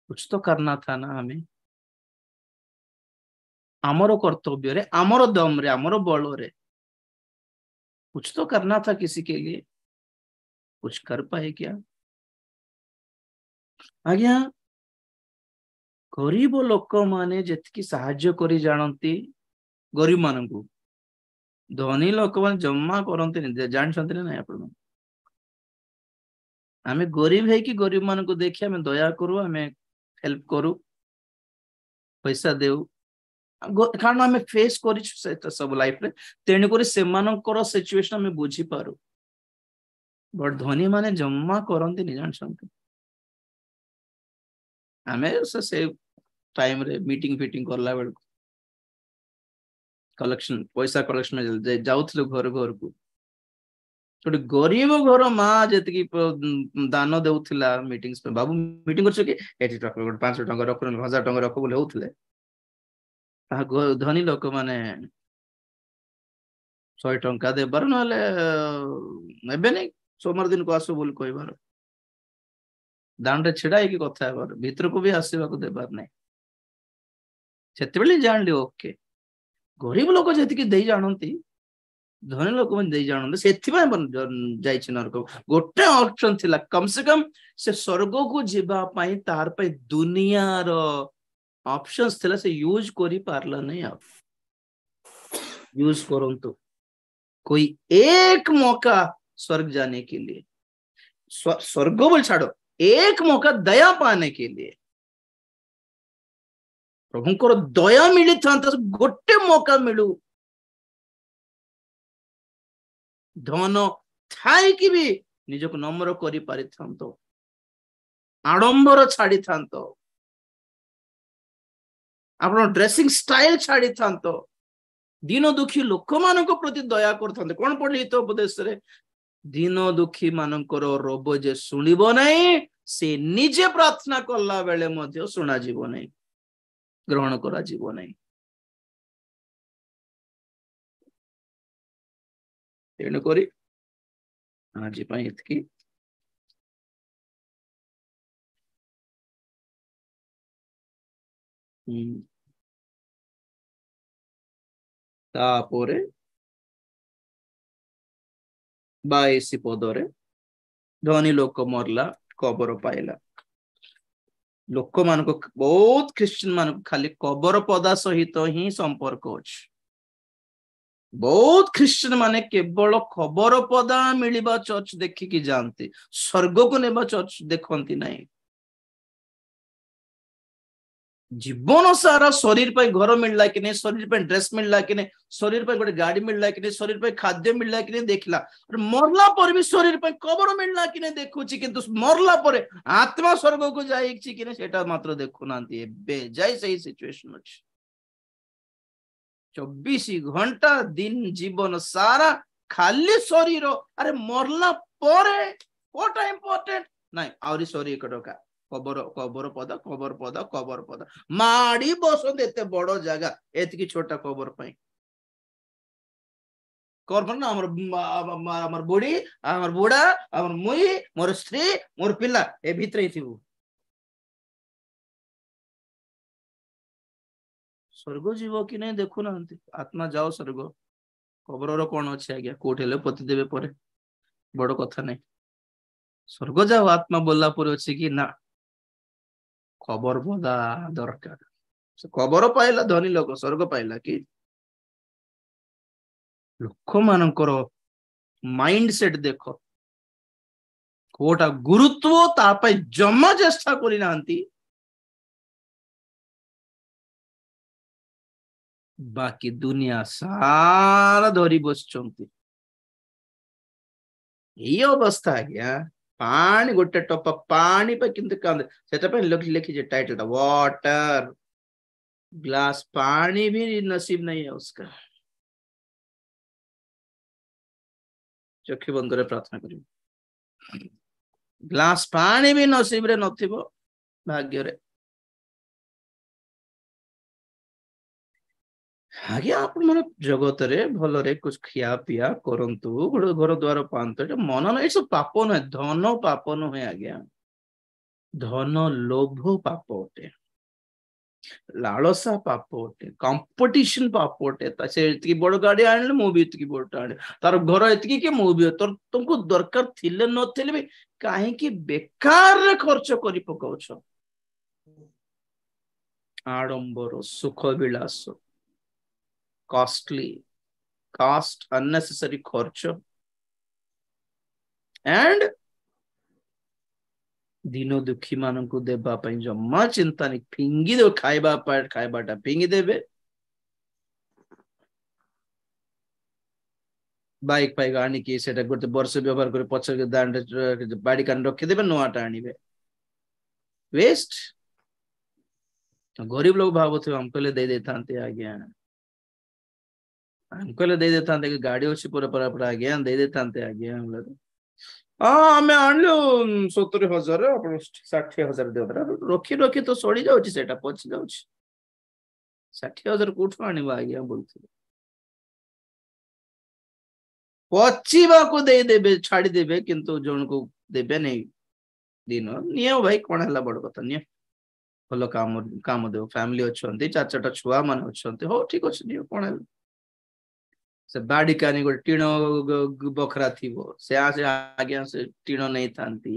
कुछ तो करना था ना हमें आमरो कर्तव्य रे आमरो दम रे आमरो बल रे कुछ तो करना था किसी के लिए कुछ कर पाए क्या आज्ञा गरीब लोक माने जेतकी साहाय्य करी जानती गरीब मानकू धनी लोक मान जम्मा करते जानते ना आपण आमे गरीब है कि गरीब मान को देखी आमे दया करू आमे हेल्प करू पैसा देऊ कारण आमे फेस करी सब लाइफ रे तेणु करी सेमानकर सिचुएशन आमे बुझी पारू बट धनी माने जम्मा करते नहीं जानते आमे से टाइम रे मीटिंग फिटिंग करला बेल कलेक्शन पैसा कलेक्शन जाउथले घर घर को छोटे गरीब घर माँ जी दान देउथिला मीटिंग्स पे बाबू मीटिंग करछ कि 80 टका 500 टका रख 1000 टका रख बोले होउथले धनी लोक माने 100 टका देबार नले एबे नहीं सोमवार दिन को आसो बोल कहबार दान रे छिड़ा की कथा हेबार भीतर को भी आसीबा को देबार नहीं सेते बेले जान लियो ओके गरीब लोक जेति दे जानती धनी लोक दे जानते से नरक गोटे ऑप्शन थिला कम से कम से स्वर्ग को जीवा पाई तार पे दुनियार ऑप्शंस थिला से यूज करी पारला नहीं आप यूज करंतु कोई एक मौका स्वर्ग जाने के लिए स्वर्ग बोल छाड़ो एक मौका दया पाने के लिए प्रभुंकर दया मिली था गोटे मौका मिलू धन थाई कि भी निजक नम्र करि पारि थांतो आडंबर छाड़ी थांतो आपण ड्रेसिंग स्टाइल छाड़ी थांतो दीन दुखी लोक मानक प्रति दया करथांते कोन पढली तो उपदेश रे दीन दुखी मानकर रोब जे सुनिबो नहीं से निजे प्रार्थना करला बेले मध्ये सुना जीवो नहीं ग्रहण करा जीवो नहीं तेणु करी आज इतकी तापोरे 22 पदरे धनी लोक मरला कबर पाइला लोक मान बहुत ख्रिस्टियन मान खाली कबर पदा सहित ही संपर्क अच्छे बहुत ख्रिस्टियन माने केवल खबर पदा मिलिबा चर्च देखिकी जानते स्वर्ग को नेबा चर्च देखती नहीं जीवन सारा शरीर पर घर मिलला कि नहीं शरीर पर ड्रेस मिलला कि नहीं शरीर पर गोटे गाड़ी मिलला कि नहीं शरीर पर खाद्य मिलला कि नहीं देखला और मरला पर भी शरीर पर कबर मिलला कि नहीं देखुची किंतु मरला पर आत्मा स्वर्ग को जाइछि कि नहीं सेटा मात्र देखु नांती एबे जाय सही सिचुएशन अछि 24 घंटा दिन जीवन सारा खाली शरीर अरे मरला परे कोटा इंपोर्टेंट नहीं आउरी सॉरी एक टका कबर कबर पदा माड़ी बसंत एते बड़ जगह एतकी छोटा कबर पाई करबन ना हमर बुढ़ी हमर बुढ़ा हमर मुई मोर स्त्री मोर पिला ए भितर ही थिबु स्वर्ग जीव कि नहीं देखु ना आत्मा जाओ स्वर्ग कबर कौन अच्छे आज्ञा कोठे पति देवे पर बड़ कथा नहीं स्वर्ग जाओ आत्मा बोलला पर अच्छे कि ना खबर पदा दरकार खबर पाइला धनी लोक स्वर्ग पाइला कि लोक मानकर माइंड सेट देख कोटा गुरुत्व तापाई जमा चेष्टा करी नांती बाकी दुनिया सारा धरी बसचंती ये अवस्था आज्ञा पानी गोटे टप पानी पे किंतु कांदे सेटा पे लिखी जे टाइटल था वाटर ग्लास पानी भी नसीब नहीं है उसका चक्षु बंद करे प्रार्थना करियो ग्लास पानी भी नसीब रे नथिबो भाग्य रे आगे आप मन जगत रे भल रे कुछ खिया पिया करंतु गोटे घर द्वार पांत मन न सब पाप न धन पाप नुहे आज्ञा धन लोभ पाप अटे लालसा पाप अटे कंपटीशन पाप अटे से बड़ गाड़ी आने मु भी इतकी बड़ आने तार घर एतकी के मु भी तो तुमको दरकार थिले नथिले भी काहे कि बेकार रे खर्च करि पकाउछ आडंबर सुख विलास costly cost unnecessary खर्च and दिनो दुखी मान को देबा पई जम्मा चिंता नहीं फिंगी दे खाइबाटा फिंगी देबे बाइक पाइक आनी कि सेटा गोटे वर्ष व्यवहार करे पछ दांड बाड़ी कान रखि देबे नोआटा आनीबे वेस्ट गरीब लोग भाबुथे हम कहले दे देतांते आज्ञा अंकल दे देता कि गाड़ी अच्छी पूरा पूरा पूरा आज्ञा दे देता आज्ञा हाँ आम आणलु 70,000 आप 60,000 दे रखी रखी तो सड़ी जाऊँगी सेटा पची जाऊँ 60,000 कौटू आने आज्ञा बोलते पचीवा को दे देबे छाड़ी देबे किंतु जन को देबे नहीं दिन नियो भाई कौन है बड़ कथा नियो भल काम काम देव फैमिली अच्छा 4-4टा छुआ मान अच्छा हो ठीक अच्छे नियो कौन है से बाड़ी कानी गोटे टीण बखरा थी से आसे आज्ञा से टीण नहीं थांती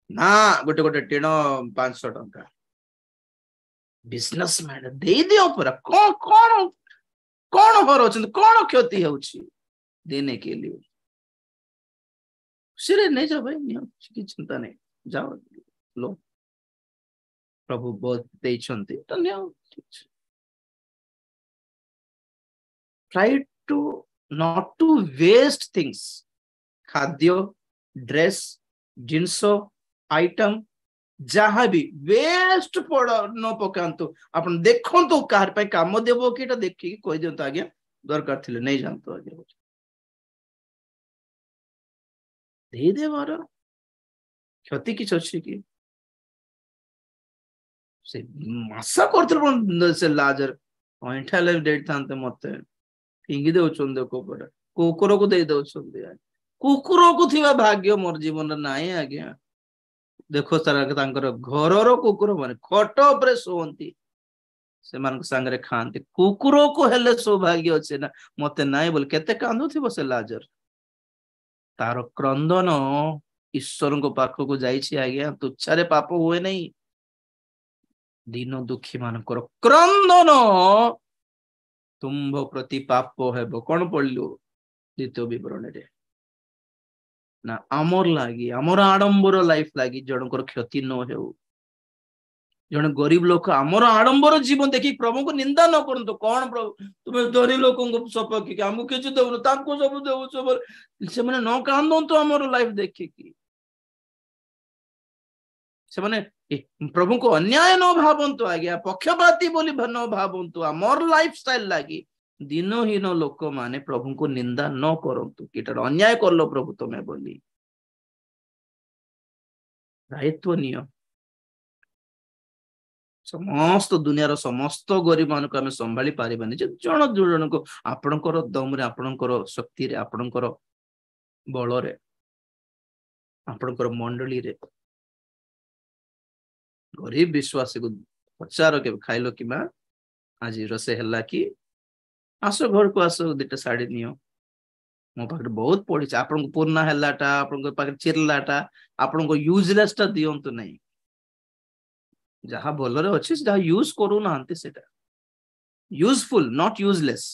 ना गोटे गोटे टीण 500 टंका बिजनेसमैन दे दियो पर कौन कौन कौन हर अछंत कौन क्षति होउछि देने के लिए सिरे नहीं जाओ भाई नहीं चिंता नहीं जाओ लो प्रभु बहुत देइछंती तो neo try to not to waste things खाद्य ड्रेस जिनस आइटम जहाँ भी वेस्ट पड़ न पकांतु अपन देखंतु कार पे काम देबो कि देखि कहि दियंतु आज्ञा दरकार थिले नहीं जानतो आज्ञा दे दे मार क्षति किछ अछि कि से मासा करथल से लाजर पॉइंट ले डेट थांते मते फिंगी दौन देखो कुकुर को दे दौन कुकुर को थिबा भाग्य मोर जीवन नाई आज्ञा देखो सारा घर कुकुर मान खट उपरे सोती से सांगे खाती कुकुर को हेले सौभाग्य अच्छे ना मत नाई बोल केते कांदुथिबो से लाजर तार क्रंदन ईश्वर को पाख को जाइछि आज्ञा तुच्छारे पाप हुए नहीं दीन दुखी मानकर क्रंदन तुम्भ प्रति पाप हेब कौन पढ़लु द्वितीय विवरण रे ना आमर लागी आमर आडंबर लाइफ लागी जनकर क्षति न हो जन गरीब लोक आमर आडंबर जीवन देखी प्रभु को निंदा न करंतु कौन प्रभु तुम्हें धनी लोक सपक्ष आमको किसी देवनु ताको सब देव सब से माने न कांदंतु आमर लाइफ देखिकी से माने प्रभु को अन्याय न भावंतु आज्ञा पक्षपाती बोली न भावंतु आमर लाइफ स्टाइल लागी दिनहीन लोक माने प्रभु को निंदा न करंतु किटर अन्याय करलो प्रभु तुम्हें बोली दायित्व नियो समस्त दुनियार समस्त गरीब मान को आम संभाली पारिबानी जन जन को आपणकर दम रे आपणकर शक्ति रे आपणकर बल रे आपणकर मंडली रे गरीब विश्वासी को पचार के खाइलो कि आज रोसे हला कि आस घर को आस दुटा साड़ी नियो मो पाखे बहुत पड़ी आपन को पुरना हलाटा आपन पाखे चिरलाटा आपन को यूजलेस टा दियंतु नहीं जहा भलरे अछि जहा यूज करू नांती सेटा यूजफुल नॉट यूजलेस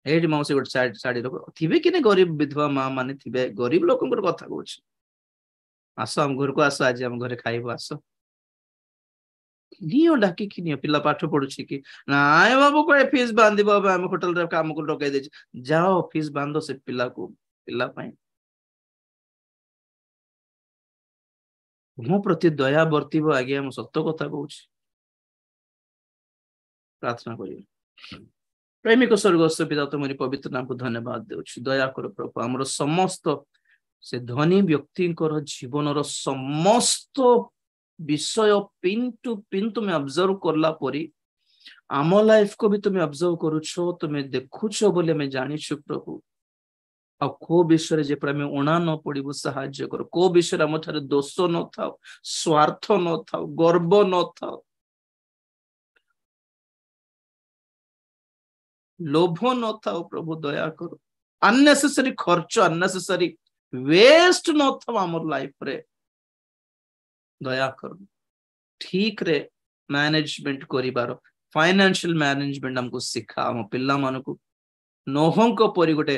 एडी माउसे गोट साड़ी रो थिबे कि ने गरीब विधवा मां माने थिबे गरीब लोकन कथा कहूछ आसो हम घर को आसो आज हम घरे खाइबो आसो नियो डाकी कि नियो पिला पाठ पढुछि कि नाय बाबू को फीस बांधी बाबा हम होटल रे काम को लगे दे जाओ फीस बांधो से पिला को पिला पाए मो प्रति दया बर्तिबो आगे हम सत्य कथा कहूछि प्रार्थना करियो प्रेमिक स्वर्गस्थ पिता तुम्हारी पवित्र नाम को धन्यवाद देउछि दया करो प्रभु हमर समस्त से धनी व्यक्ति जीवन समस्त विषय पिन टू पिन तुम्हें ऑब्जर्व करला परी आम लाइफ को भी तुम्हें ऑब्जर्व करुछो तुम्हें देखुछो बोले मैं जानिछु प्रभु आ को विषय जे पर उणा न पड़िबो सहाय्य करो को विषय हम थारे दोष न थाओ स्वार्थ न थाओ गर्व न थाओ लोभ न थाओ प्रभु दया करो अननेसेसरी खर्च अननेसेसरी वेस्ट न थाओ हमर लाइफ रे दया करो ठीक रे मैनेजमेंट करिबार फाइनेंशियल मैनेजमेंट हमको सिखा हम पिल्ला मानको नोहंको परि गोटे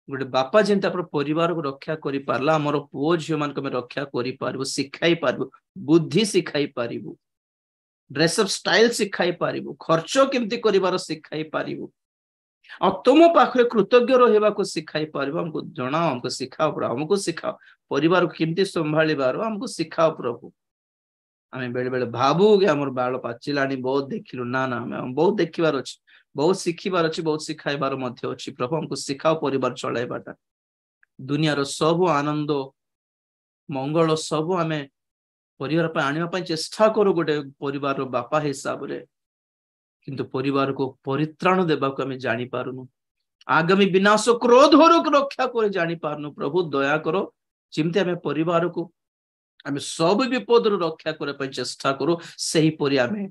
गोटे बापा जेंता पर परिवार को रक्षा करि पारला हमर पुओ झियो मान को रक्षा करि पारबो सिखाई पारबो बुद्धि सिखाई पारिबो ड्रेस अप स्टाइल सिखाई पारिबो खर्च केमती करिवार सिखाई पारिबो आ तुम पाखरे कृतज्ञ रहबा को सिखाई पारिबो हमको जणाओ हमको सिखाओ प्रभु हमको सिखाओ परिवार को केमती संभाळिबार हमको सिखाओ प्रभु आमे बेले बेले भाबू के हमर बाळ पाचिलानी बहुत देखिलु ना ना हम बहुत देखिबार अछि बहुत सिखिबार अछि बहुत सिखाइबार मध्य अछि प्रभु हमको सिखाओ परिवार चलाइबाटा दुनियार सब आनंद मंगल सब आमे परिवार पे आनिबा पय चेष्टा करू गोटे परिवार रो बापा हिसाब रे किंतु परिवार को परित्राण देबा को आमे जानि पारुनु आगामी विनाश क्रोध होरक रक्षा करे जानि पारुनु प्रभु दया करो चिंते आमे परिवार को आमे सब विपद रक्षा करे पय चेष्टा करू सही परि आमे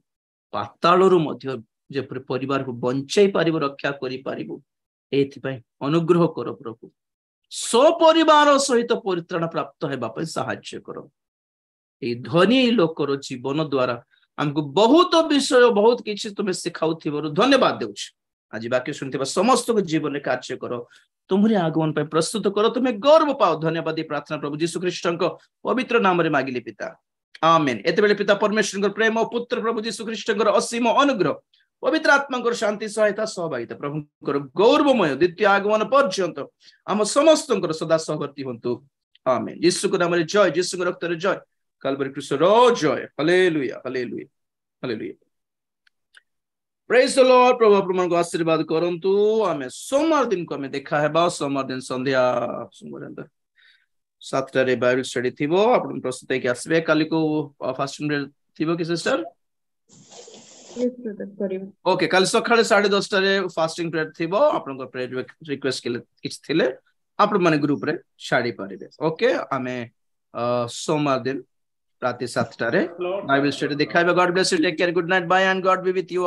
पाताळरु मध्य जे परिवार को बंचाई पारिबो रक्षा करि पारिबो एथि पय अनुग्रह करो प्रभु सो परिवार सहित परित्राण प्राप्त हेबा पय सहाय्य करो ए धनी लोकर जीवन द्वारा हमको बहुत विषय बहुत किछि तुमे सिखाउथिबो धन्यवाद देउछ आज बाकी सुनथिबा समस्त को जीवन में कार्य करो तुम्हारे आगमन पे प्रस्तुत करो तुम्हें गौरव पाओ धन्यवाद प्रार्थना प्रभु यीशु ख्रीष्टन को पवित्र नाम रे मागिली पिता आमेन एते बेले पिता परमेश्वर को प्रेम और पुत्र प्रभु यीशु ख्रीष्टन को असीम अनुग्रह पवित्र आत्मा को शांति सहायता सहभागिता प्रभु को गौरवमय द्वितीय आगमन पर्यंत हम समस्त को सदा सहवर्ती होंतु आमेन यीशु को नाम रे जय यीशु को रक्त रे जय कलवरी क्रूस रो जय hallelujah hallelujah hallelujah praise the Lord प्रभु आपन को आशीर्वाद करंतु हमें सोमवार दिन को हमें देखा है बा सोमवार दिन संध्या सोमवार 7 रे बाइबल स्टडी थिबो आपन प्रस्तुत है कि आसबे काली को फास्टिंग रे थिबो कि सिस्टर ओके कल सकाळे 10:30 रे फास्टिंग प्रेयर थिबो आपन को प्रेयर रिक्वेस्ट के किछ थिले आपन माने ग्रुप रे शाडी पारिबे ओके हमें सोमवार दिन राति 7 रे बाइबल स्टडी देखाइबे God bless you take care good night bye and God be with you